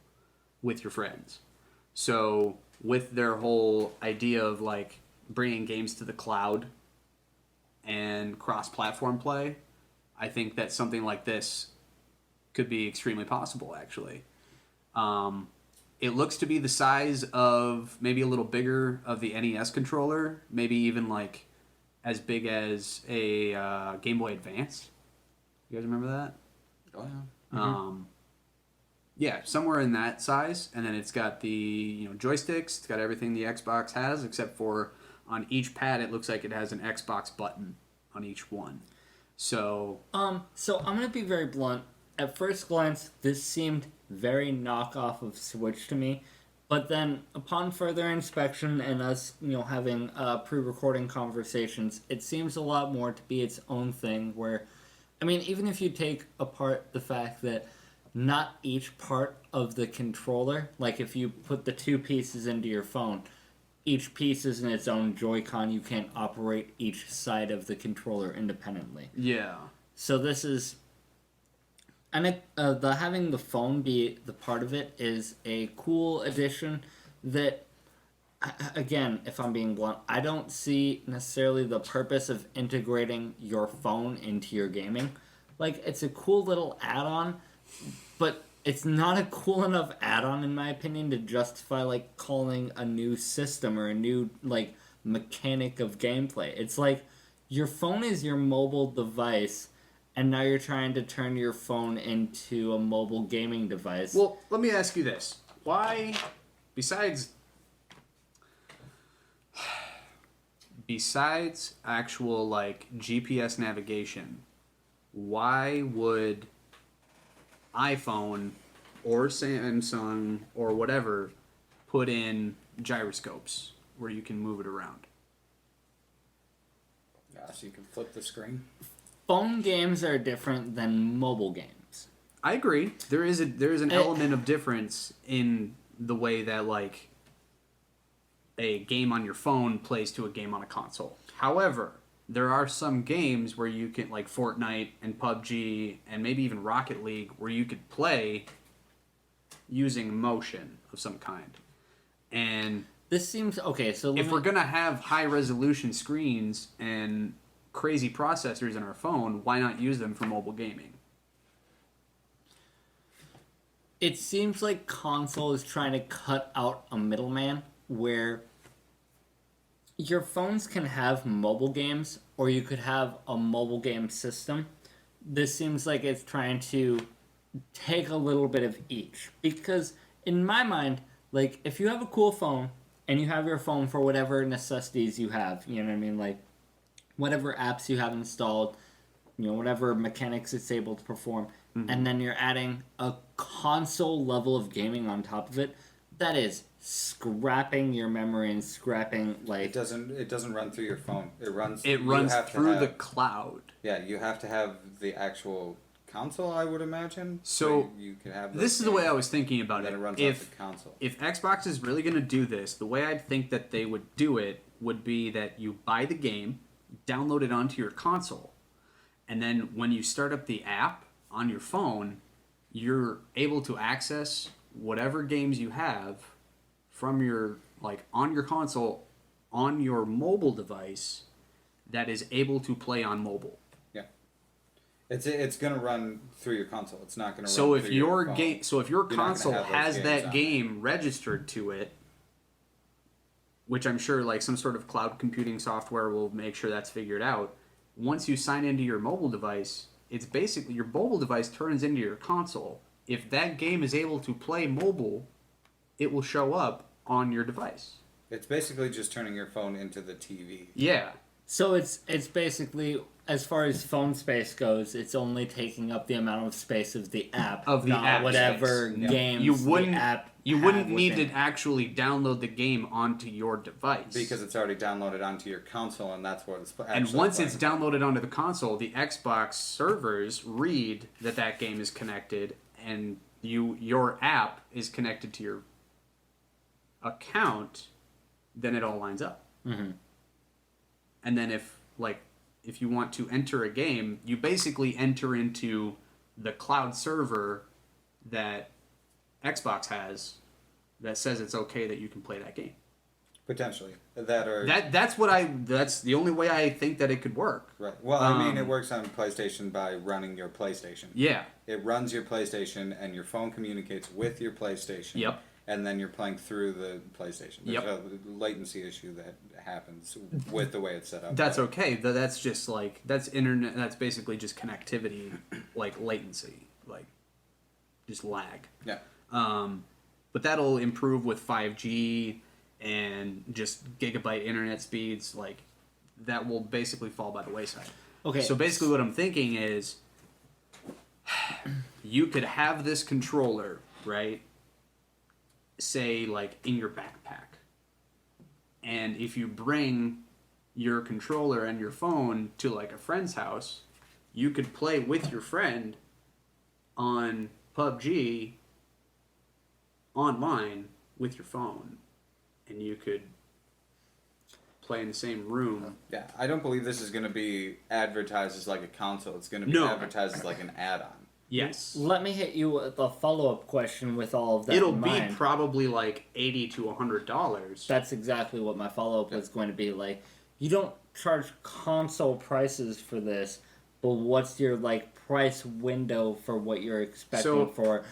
with your friends. So with their whole idea of like bringing games to the cloud and cross-platform play, I think that something like this could be extremely possible, actually. It looks to be the size of, maybe a little bigger, of the NES controller, maybe even like as big as a Game Boy Advance. You guys remember that? Oh, yeah. Mm-hmm. Yeah, somewhere in that size, and then it's got the joysticks. It's got everything the Xbox has, except for on each pad, it looks like it has an Xbox button on each one. So I'm gonna be very blunt. At first glance, this seemed very knockoff of Switch to me, but then upon further inspection and us, having pre-recording conversations, it seems a lot more to be its own thing. Where, even if you take apart the fact that not each part of the controller, like if you put the two pieces into your phone, each piece is in its own Joy-Con. You can't operate each side of the controller independently. yeah. So this is, and having the phone be the part of it is a cool addition that, again, if I'm being blunt, I don't see necessarily the purpose of integrating your phone into your gaming. Like, it's a cool little add-on, but it's not a cool enough add-on, in my opinion, to justify, like, calling a new system or a new, like, mechanic of gameplay. It's like, your phone is your mobile device, and now you're trying to turn your phone into a mobile gaming device. Well, let me ask you this. Why, besides actual, like, GPS navigation, why would iPhone or Samsung or whatever put in gyroscopes where you can move it around? Yeah, so you can flip the screen. Phone games are different than mobile games. I agree. There is an element of difference in the way that a game on your phone plays to a game on a console. However, there are some games where you can, like Fortnite and PUBG and maybe even Rocket League, where you could play using motion of some kind. And this seems okay. So if we're gonna have high resolution screens and crazy processors in our phone, why not use them for mobile gaming? It seems like console is trying to cut out a middleman where your phones can have mobile games, or you could have a mobile game system. This seems like it's trying to take a little bit of each. Because in my mind, like, if you have a cool phone and you have your phone for whatever necessities you have, you know what I mean? Like, whatever apps you have installed, you know, whatever mechanics it's able to perform, and then you're adding a console level of gaming on top of it, that is scrapping your memory and scrapping, like... It doesn't run through your phone. It runs through the cloud. Yeah, you have to have the actual console, I would imagine. So you could have this is the way I was thinking about it. Then it runs off the console. If Xbox is really going to do this, the way I'd think that they would do it would be that you buy the game, download it onto your console, and then when you start up the app on your phone, you're able to access whatever games you have from your, like, on your console, on your mobile device that is able to play on mobile. Yeah. It's going to run through your console. It's not going to So run if through your your phone. game, so if your You're not console gonna have those has games that on game registered to it, which I'm sure like some sort of cloud computing software will make sure that's figured out. Once you sign into your mobile device, it's basically your mobile device turns into your console. If that game is able to play mobile, it will show up on your device. It's basically just turning your phone into the TV. Yeah. So it's basically, as far as phone space goes, it's only taking up the amount of space of the app, Of the not app whatever space. games You wouldn't the app you have wouldn't need to within it. actually download the game onto your device. Because it's already downloaded onto your console, and that's what it's actually And once playing. it's downloaded onto the console, the Xbox servers read that that game is connected, and your app is connected to your account, then it all lines up. Mm-hmm. And then if you want to enter a game, you basically enter into the cloud server that Xbox has that says it's okay that you can play that game. Potentially. That's the only way I think that it could work. Right. Well, I mean, it works on PlayStation by running your PlayStation. Yeah. It runs your PlayStation, and your phone communicates with your PlayStation. Yep. And then you're playing through the PlayStation. There's a latency issue that happens with the way it's set up. That's okay. That's just like that's internet. That's basically just connectivity, like latency, like just lag. Yeah. But that'll improve with 5G and just gigabyte internet speeds. Like that will basically fall by the wayside. Okay. So basically, what I'm thinking is, you could have this controller, right? Say like in your backpack, and if you bring your controller and your phone to like a friend's house, you could play with your friend on PUBG online with your phone, and you could play in the same room. Yeah, I don't believe this is going to be advertised as like a console. It's going to be advertised as like an add-on. Yes. Let me hit you with a follow-up question with all of that It'll in be mind. probably like $80 to $100. That's exactly what my follow-up was going to be. Like, you don't charge console prices for this, but what's your like price window for what you're expecting for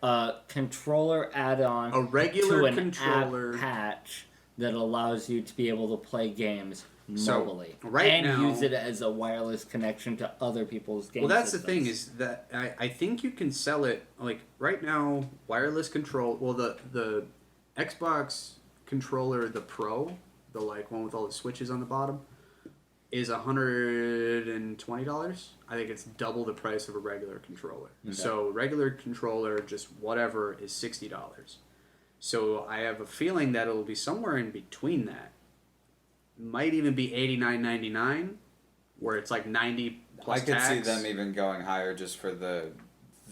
a controller add-on, a regular to an controller app patch that allows you to be able to play games mobily right now, use it as a wireless connection to other people's games. Well, that's systems. the thing is that I think you can sell it like right now. Wireless control. Well, the Xbox controller, the Pro, the like one with all the switches on the bottom, is $120. I think it's double the price of a regular controller. Okay. So regular controller, just whatever, is $60. So I have a feeling that it'll be somewhere in between that. Might even be $89.99, where it's like 90 plus I could tax. see them even going higher just for the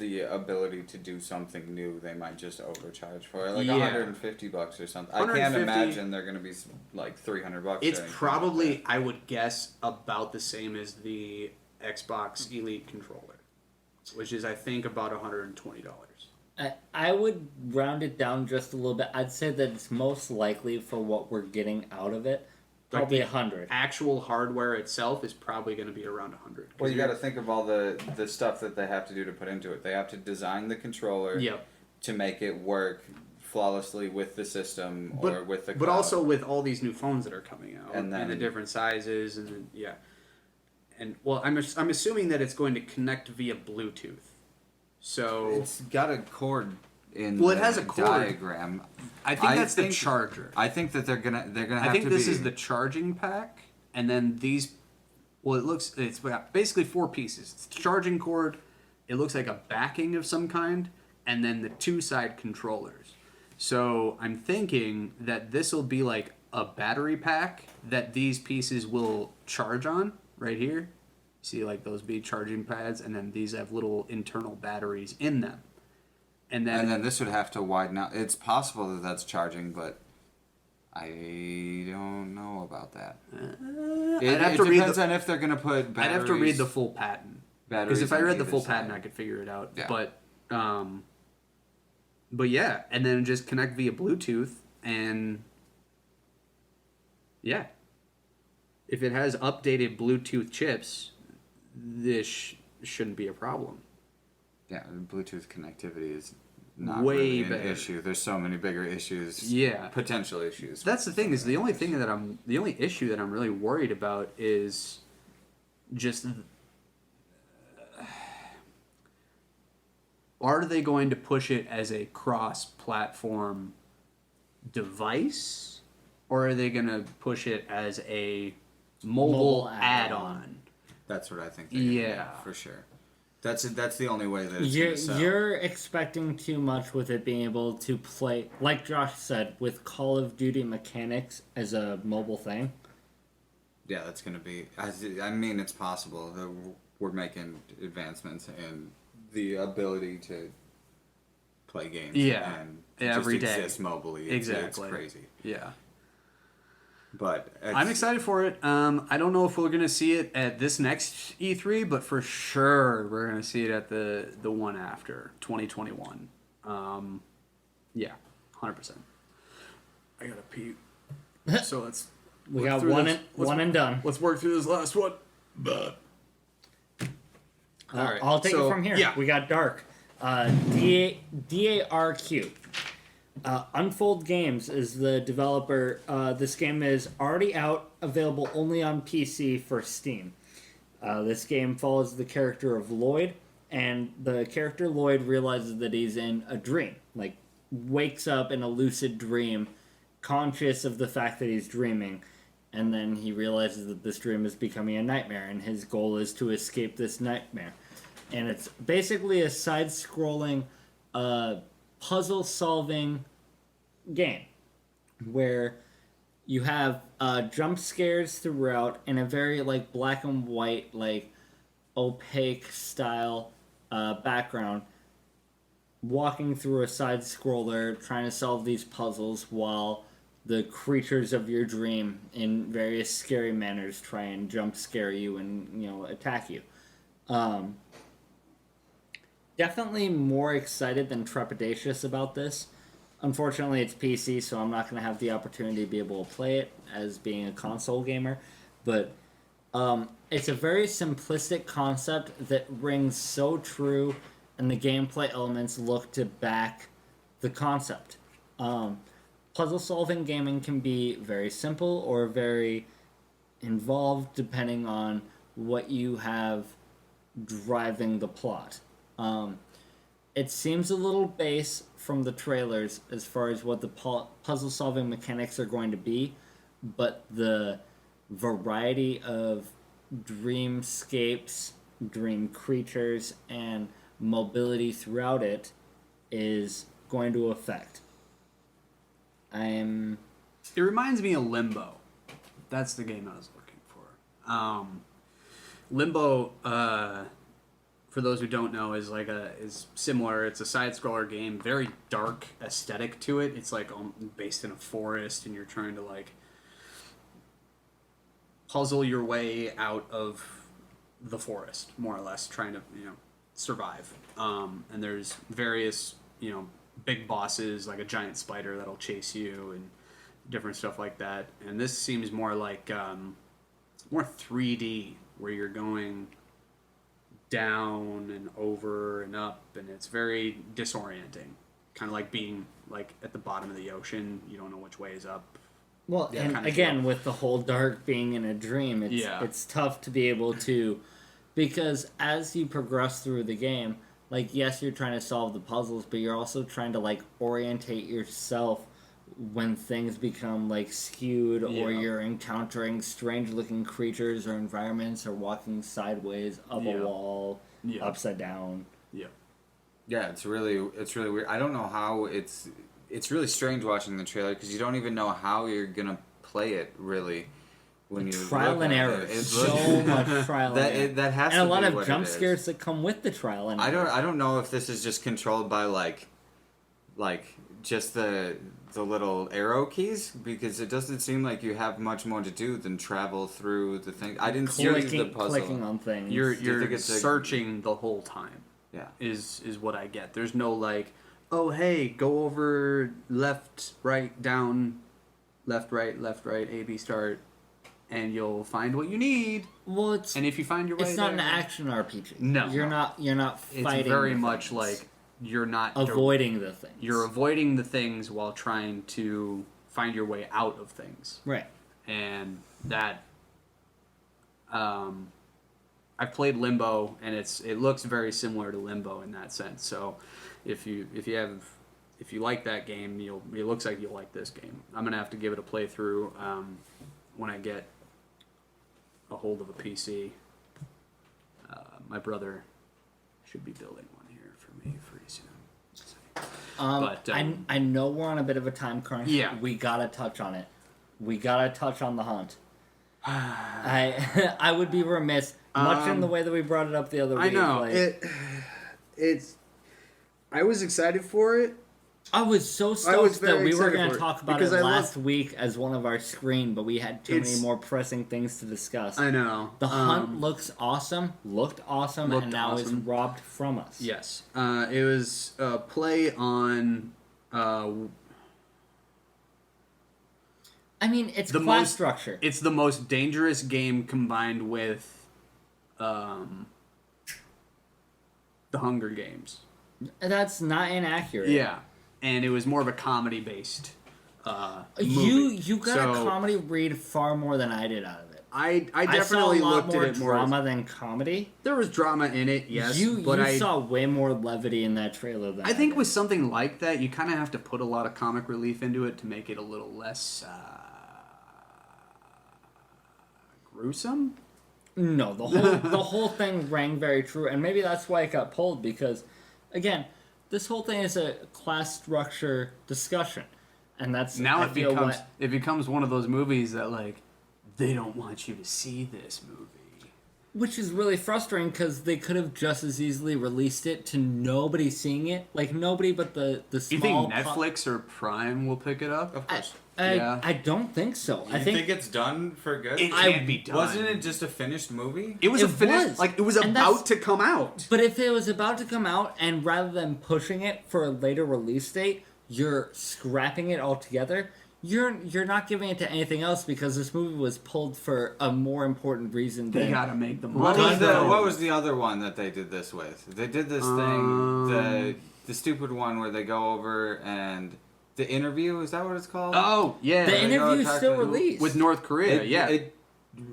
the ability to do something new, they might just overcharge for it, like Yeah. $150 or something. I can't 150 imagine they're gonna be like $300. It's or anything probably, like I would guess, about the same as the Xbox Elite controller, which is, I think, about $120. I would round it down just a little bit. I'd say that it's most likely for what we're getting out of it, probably the 100. Actual hardware itself is probably going to be around 100. Well, you got to think of all the stuff that they have to do to put into it. They have to design the controller Yep. to make it work flawlessly with the system or with the cloud. But also with all these new phones that are coming out And and the then- different sizes and yeah. And well, I'm assuming that it's going to connect via Bluetooth. So It's got a cord in Well, it the has a cord. diagram. I think I that's the think- charger. I think that they're gonna have I think to this be, is the charging pack, and then these. Well, it's basically 4 pieces. It's the charging cord. It looks like a backing of some kind, and then the 2 side controllers. So I'm thinking that this will be like a battery pack that these pieces will charge on right here. See, like those be charging pads, and then these have little internal batteries in them. And then this would have to widen out. It's possible that that's charging, but I don't know about that. It depends on if they're gonna put batteries. I'd have to read the full patent. Because if I on read the either full side. patent, I could figure it out. Yeah. But yeah, and then just connect via Bluetooth, and yeah, if it has updated Bluetooth chips, this shouldn't be a problem. Yeah, Bluetooth connectivity is not Way really an better. issue. There's so many bigger issues. Yeah. Potential issues. That's the thing, is the only issue that I'm really worried about is just, are they going to push it as a cross-platform device, or are they going to push it as a mobile add-on? That's what I think. They're gonna do, Yeah. for sure. That's the only way that it's You're, gonna sell. you're expecting too much with it being able to play, like Josh said, with Call of Duty mechanics as a mobile thing. Yeah, that's gonna be. I mean, it's possible that we're making advancements in the ability to play games. Yeah. and Every just day. exist mobily. Exactly. It's crazy. Yeah. But I'm excited for it. I don't know if we're gonna see it at this next E3, but for sure we're gonna see it at the one after 2021. Yeah, 100%. I gotta pee. So let's. We work got through one this. one and done. Let's work through this last one. All right, I'll take so, it from here. yeah. We got Dark. DARQ. Unfold Games is the developer. This game is already out, available only on PC for Steam. This game follows the character of Lloyd, and the character Lloyd realizes that he's in a dream. Like, wakes up in a lucid dream, conscious of the fact that he's dreaming, and then he realizes that this dream is becoming a nightmare, and his goal is to escape this nightmare. And it's basically a side-scrolling, puzzle-solving game where you have jump scares throughout in a very like black and white, like opaque style background, walking through a side scroller trying to solve these puzzles while the creatures of your dream in various scary manners try and jump scare you and attack you. Definitely more excited than trepidatious about this. Unfortunately, it's PC, so I'm not going to have the opportunity to be able to play it as being a console gamer. But it's a very simplistic concept that rings so true, and the gameplay elements look to back the concept. Puzzle-solving gaming can be very simple or very involved, depending on what you have driving the plot. It seems a little base from the trailers as far as what the puzzle-solving mechanics are going to be, but the variety of dreamscapes, dream creatures, and mobility throughout it is going to affect. It reminds me of Limbo. That's the game I was looking for. Limbo, for those who don't know, is similar. It's a side scroller game, very dark aesthetic to it. It's like based in a forest, and you're trying to like puzzle your way out of the forest, more or less, trying to survive. And there's various big bosses, like a giant spider that'll chase you, and different stuff like that. And this seems more like more 3D, where you're going down and over and up, and it's very disorienting. Kind of like being like at the bottom of the ocean. You don't know which way is up. Well, Yeah, and kinda again, feel. with the whole dark being in a dream, it's tough to be able to, because as you progress through the game, like, yes, you're trying to solve the puzzles, but you're also trying to, like, orientate yourself when things become, like, skewed, or you're encountering strange-looking creatures or environments, or walking sideways up a wall, upside down. Yeah. Yeah, it's really weird. I don't know how it's really strange watching the trailer, because you don't even know how you're gonna play it really when you trial and error. So much trial and error. That has and to a lot be of what jump it is. scares that come with the trial and error. I don't know if this is just controlled by like just the little arrow keys, because it doesn't seem like you have much more to do than travel through the thing. I didn't see the puzzle. Clicking on things. You're think it's searching the whole time. Yeah. Is what I get. There's no like, oh hey, go over left, right, down, left, right, A, B, start, and you'll find what you need. Well, it's And if you find your way it's not there, an action RPG. No. You're not fighting. it's very the much things. like you're not avoiding the things. You're avoiding the things while trying to find your way out of things. right. And that I've played Limbo, and it looks very similar to Limbo in that sense. So if you like that game, it looks like you'll like this game. I'm gonna have to give it a playthrough when I get a hold of a PC. My brother should be building one here for me pretty soon. But I know we're on a bit of a time crunch. Yeah. We gotta touch on it. We gotta touch on The Hunt. I would be remiss, much in the way that we brought it up the other week. I know like, it's. I was excited for it. I was so was stoked that very we were excited going for to it, talk about it because I last week as one of our screen, but we had too many more pressing things to discuss. I know. The Hunt looked awesome, and now is awesome. robbed from us. Yes. It was a play on. I mean, it's The class most- structure. It's the most dangerous game combined with, The Hunger Games. That's not inaccurate. Yeah, and it was more of a comedy based. You got a So- comedy read far more than I did out of it. I definitely I saw a lot looked more at it more. drama than comedy. There was drama in it, yes, You but I saw way more levity in that trailer than I think did. with something like that, you kind of have to put a lot of comic relief into it to make it a little less gruesome. No, the whole thing rang very true, and maybe that's why it got pulled, because, again, this whole thing is a class structure discussion, and that's Now I it feel becomes what- it becomes one of those movies that like they don't want you to see this movie. which is really frustrating because they could have just as easily released it to nobody seeing it, like nobody but the small. You think Netflix or Prime will pick it up? Of course. Yeah. I don't think so. You I think it's done for good? It can't be done. Wasn't it just a finished movie? It was It a finished, was. like it was And about that's- to come out. But if it was about to come out, and rather than pushing it for a later release date, you're scrapping it altogether, you're not giving it to anything else, because this movie was pulled for a more important reason They than gotta make the What money. was the other one that they did this with? They did this thing, the stupid one where they go over and the interview, is that what it's called? Oh yeah, the They go interview is talk still to- released. with North Korea.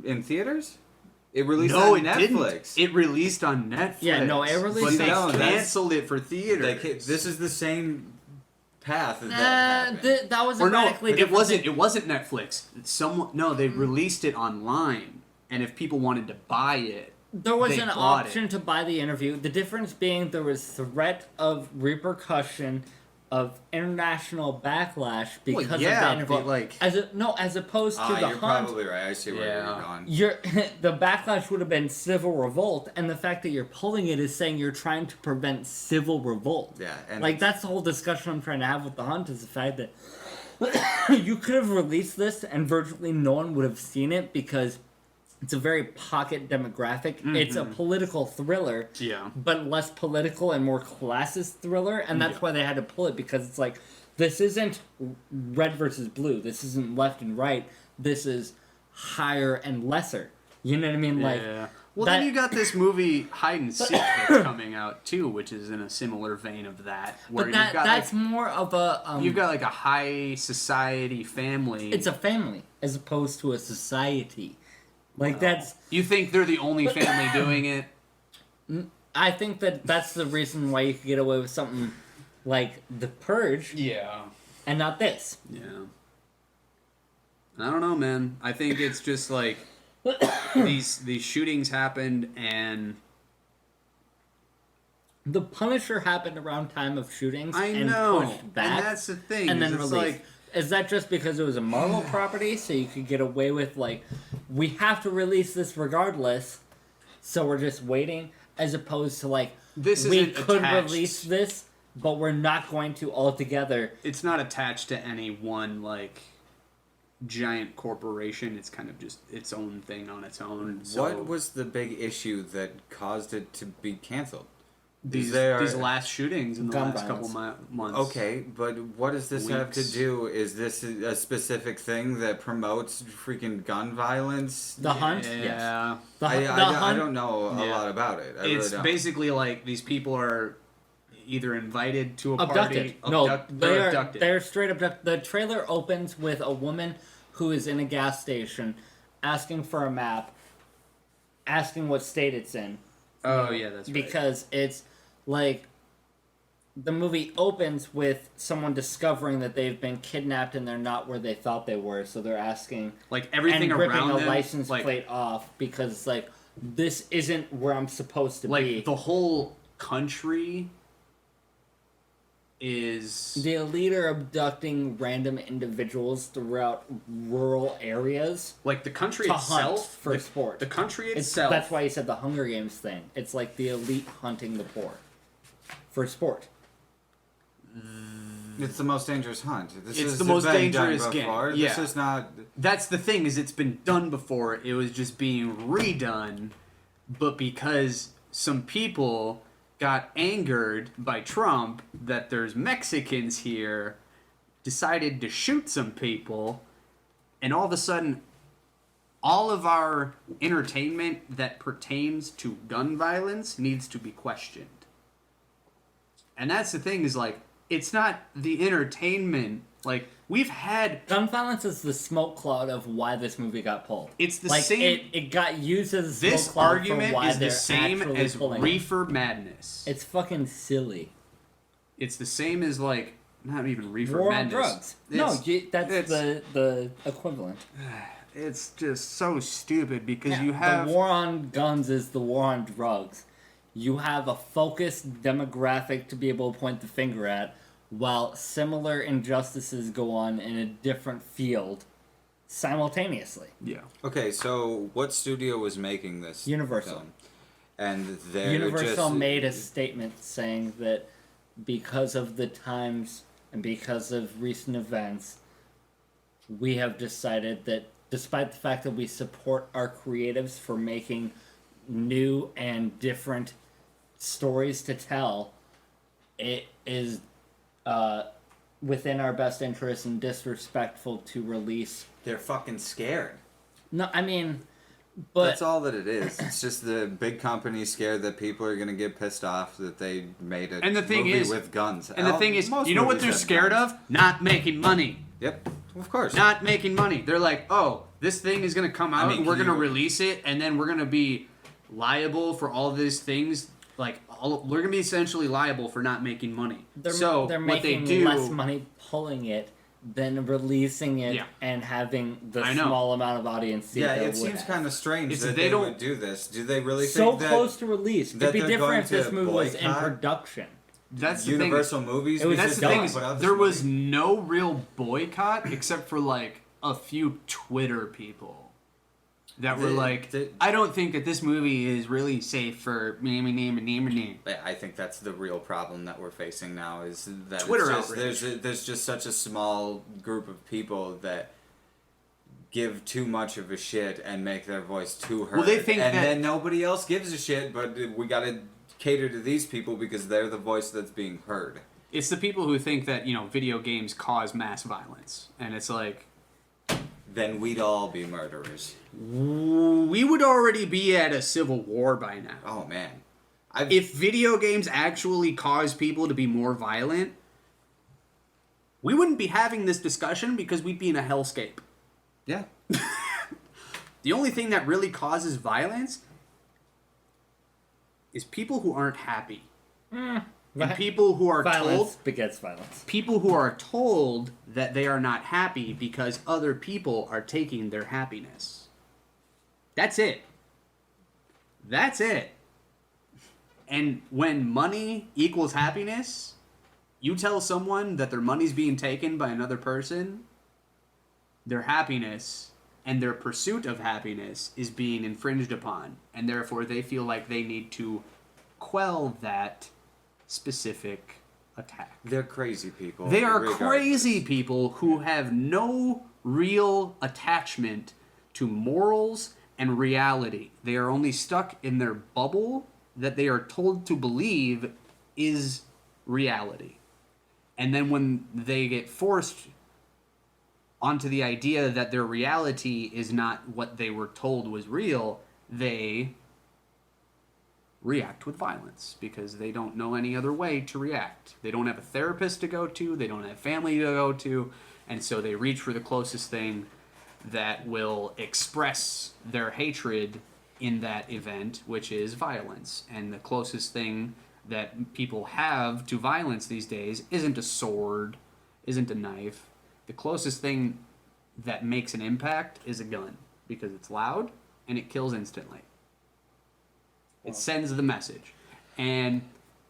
In theaters? It released No, on it Netflix. didn't. It released on Netflix. Yeah, no, it released But they on- canceled it for theaters. This is the same path that happened. that was a Or no, radically it different wasn't. thing. It wasn't Netflix. They released it online, and if people wanted to buy it, There was they an bought option it. to buy the interview. The difference being there was threat of repercussion of international backlash because of yeah, the interview. but, like... as opposed to the you're hunt. probably right. I see where you're going. The backlash would have been civil revolt, and the fact that you're pulling it is saying you're trying to prevent civil revolt. Yeah, and like that's the whole discussion I'm trying to have with the hunt is the fact that you could have released this and virtually no one would have seen it because it's a very pocket demographic. Mm-hmm. It's a political thriller, but less political and more classist thriller, and that's why they had to pull it because it's like this isn't red versus blue. This isn't left and right. This is higher and lesser. You know what I mean? Like, well, then you got this movie Hide and Seek that's coming out too, which is in a similar vein of that. Where but that's more of a you've got like a high society family. It's a family as opposed to a society. Like that's. You think they're the only family doing it? I think that's the reason why you could get away with something like The Purge. Yeah. And not this. Yeah. I don't know, man. I think it's just like these shootings happened and The Punisher happened around time of shootings. I and know, pushed back, and that's the thing. And then it's released. like, is that just because it was a Marvel property, so you could get away with like, we have to release this regardless, so we're just waiting, as opposed to like, we could release this, but we're not going to altogether. It's not attached to any one like giant corporation. It's kind of just its own thing on its own. So what was the big issue that caused it to be canceled? These last shootings in the last violence. couple months. Okay, but what does this have to do? Is this a specific thing that promotes freaking gun violence? The Hunt? Yeah. Yes. I don't know a lot about it. It's really basically like these people are either invited to a abducted. party. They're abducted. They're straight abducted. The trailer opens with a woman who is in a gas station asking for a map, asking what state it's in. Oh, yeah, that's right. Because it's like the movie opens with someone discovering that they've been kidnapped and they're not where they thought they were, so they're asking like everything and ripping around a them, license like, plate off because it's like this isn't where I'm supposed to be. Like the whole country is the elite are abducting random individuals throughout rural areas. Like the country to itself hunt for sport. The country itself. That's why you said the Hunger Games thing. It's like the elite hunting the poor for sport. It's the most dangerous hunt. It's the most dangerous game. Yeah. This is not. That's the thing, is it's been done before. It was just being redone, but because some people got angered by Trump that there's Mexicans here, decided to shoot some people, and all of a sudden, all of our entertainment that pertains to gun violence needs to be questioned. And that's the thing, is like, it's not the entertainment. Like, we've had... Gun violence is the smoke cloud of why this movie got pulled. It's the same... It got used as a smoke this cloud argument for why is the same as Reefer Madness. It's fucking silly. It's the same as, like, not even Reefer War Madness. on drugs. That's the equivalent. It's just so stupid because you have... The war on guns is the war on drugs. You have a focused demographic to be able to point the finger at, while similar injustices go on in a different field simultaneously. Yeah. Okay, so what studio was making this Universal. film? And they're Universal made a statement saying that because of the times and because of recent events, we have decided that despite the fact that we support our creatives for making new and different stories to tell, it is within our best interest and disrespectful to release. They're fucking scared. No, I mean, but that's all that it is. It's just the big companies scared that people are gonna get pissed off that they made a movie with guns. And the thing is, you know what they're scared of? Not making money. Yep, of course. Not making money. They're like, oh, this thing is gonna come out and we're gonna release it, and then we're gonna be liable for all these things. Like, we're gonna be essentially liable for not making money. They're making less money pulling it than releasing it and having the small amount of audience. Yeah, it seems kind of strange that they would do this. Do they really think that... So close to release. It'd be different if this movie was in production. that's the Universal movies. It was That's the dumb. thing. Is, What else there would was be? no real boycott except for like a few Twitter people that were like, I don't think that this movie is really safe for me. I think that's the real problem that we're facing now is that Twitter it's just, outrage. there's just such a small group of people that give too much of a shit and make their voice too heard. Well, they think and that- then nobody else gives a shit, but we gotta cater to these people because they're the voice that's being heard. It's the people who think that, video games cause mass violence. And it's like, Then we'd all be murderers. we would already be at a civil war by now. Oh man. If video games actually cause people to be more violent, we wouldn't be having this discussion because we'd be in a hellscape. Yeah. The only thing that really causes violence is people who aren't happy. And people who are Violence told begets violence. people who are told that they are not happy because other people are taking their happiness. That's it. That's it. And when money equals happiness, you tell someone that their money's being taken by another person, their happiness and their pursuit of happiness is being infringed upon, and therefore they feel like they need to quell that specific attack. They're crazy people. They are regardless. crazy people who have no real attachment to morals and reality. They are only stuck in their bubble that they are told to believe is reality. And then when they get forced onto the idea that their reality is not what they were told was real, they react with violence because they don't know any other way to react. They don't have a therapist to go to, they don't have family to go to, and so they reach for the closest thing that will express their hatred in that event, which is violence. And the closest thing that people have to violence these days isn't a sword, isn't a knife. The closest thing that makes an impact is a gun because it's loud and it kills instantly. It sends the message. And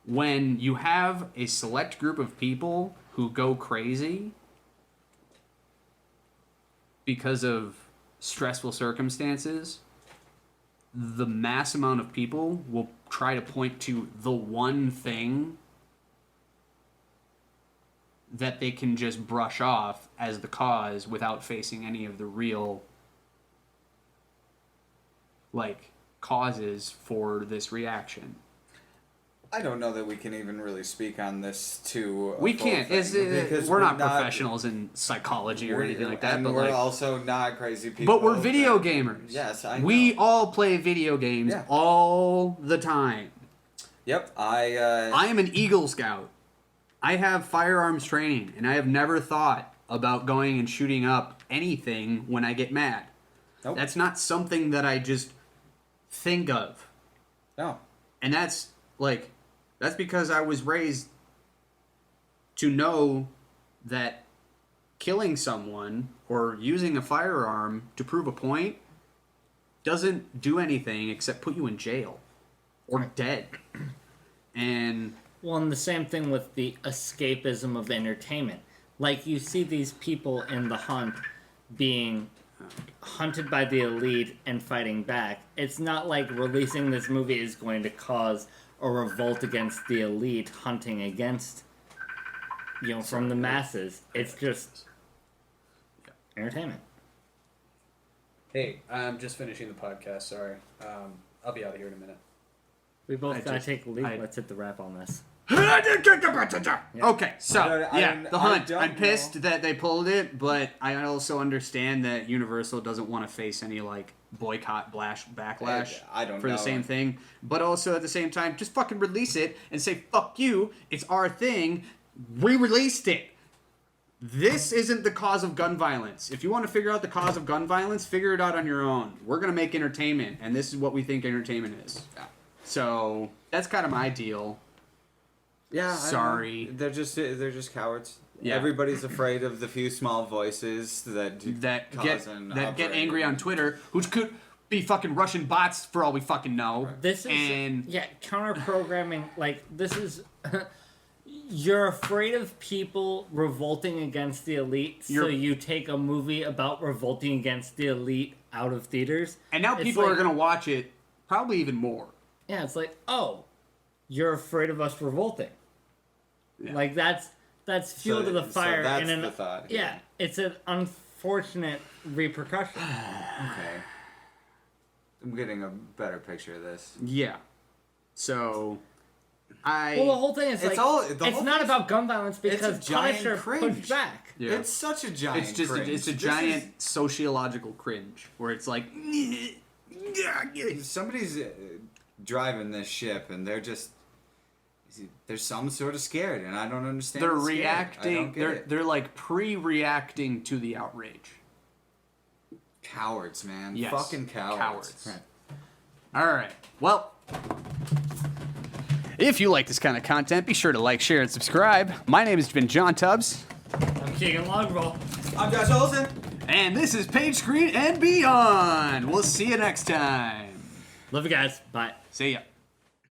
when you have a select group of people who go crazy because of stressful circumstances, the mass amount of people will try to point to the one thing that they can just brush off as the cause without facing any of the real causes for this reaction. I don't know that we can even really speak on this too. We can't. Because we're not professionals in psychology or anything like that. And but we're like, also not crazy people. but we're video gamers. Yes, I know. We all play video games Yeah. all the time. Yep, I am an Eagle Scout. I have firearms training, and I have never thought about going and shooting up anything when I get mad. Nope. That's not something that I just think of. No. And that's because I was raised to know that killing someone or using a firearm to prove a point doesn't do anything except put you in jail or dead. And Well, and the same thing with the escapism of entertainment. Like, you see these people in The Hunt being hunted by the elite and fighting back. It's not like releasing this movie is going to cause a revolt against the elite hunting against, from the masses. It's just entertainment. hey, I'm just finishing the podcast. Sorry. I'll be out of here in a minute. We both gotta just- take a leave. I- Let's hit the wrap on this. Okay, so I yeah, don't- The I Hunt. don't I'm pissed know. that they pulled it, but I also understand that Universal doesn't want to face any boycott backlash I don't for know. the same thing. But also at the same time, just fucking release it and say fuck you. It's our thing. We released it. This isn't the cause of gun violence. If you want to figure out the cause of gun violence, figure it out on your own. We're gonna make entertainment, and this is what we think entertainment is. Yeah. So that's kind of my deal. Yeah. I know. Sorry. They're just cowards. Yeah. Everybody's afraid of the few small voices that get angry on Twitter, which could be fucking Russian bots for all we fucking know. This is and counter programming. Like, this is You're afraid of people revolting against the elite, so you take a movie about revolting against the elite out of theaters. And now people are going to watch it probably even more. Yeah, it's like, oh, you're afraid of us revolting. Yeah. Like, that's fuel to the fire. So that's the thought. Yeah, it's an unfortunate repercussion. Okay. I'm getting a better picture of this. Yeah. So... Well, the whole thing is it's not about gun violence because Punisher pushed back. Yeah. It's such a giant cringe. It's a giant sociological cringe where it's like somebody's driving this ship and there's some sort of scared and I don't understand. They're reacting. They're like pre-reacting to the outrage. Cowards, man. Yes. Fucking cowards. Right. All right. Well. If you like this kind of content, be sure to like, share, and subscribe. My name has been John Tubbs. I'm Keegan Longbow. I'm Josh Olsen. And this is Page Screen and Beyond. We'll see you next time. Love you guys. Bye. See ya.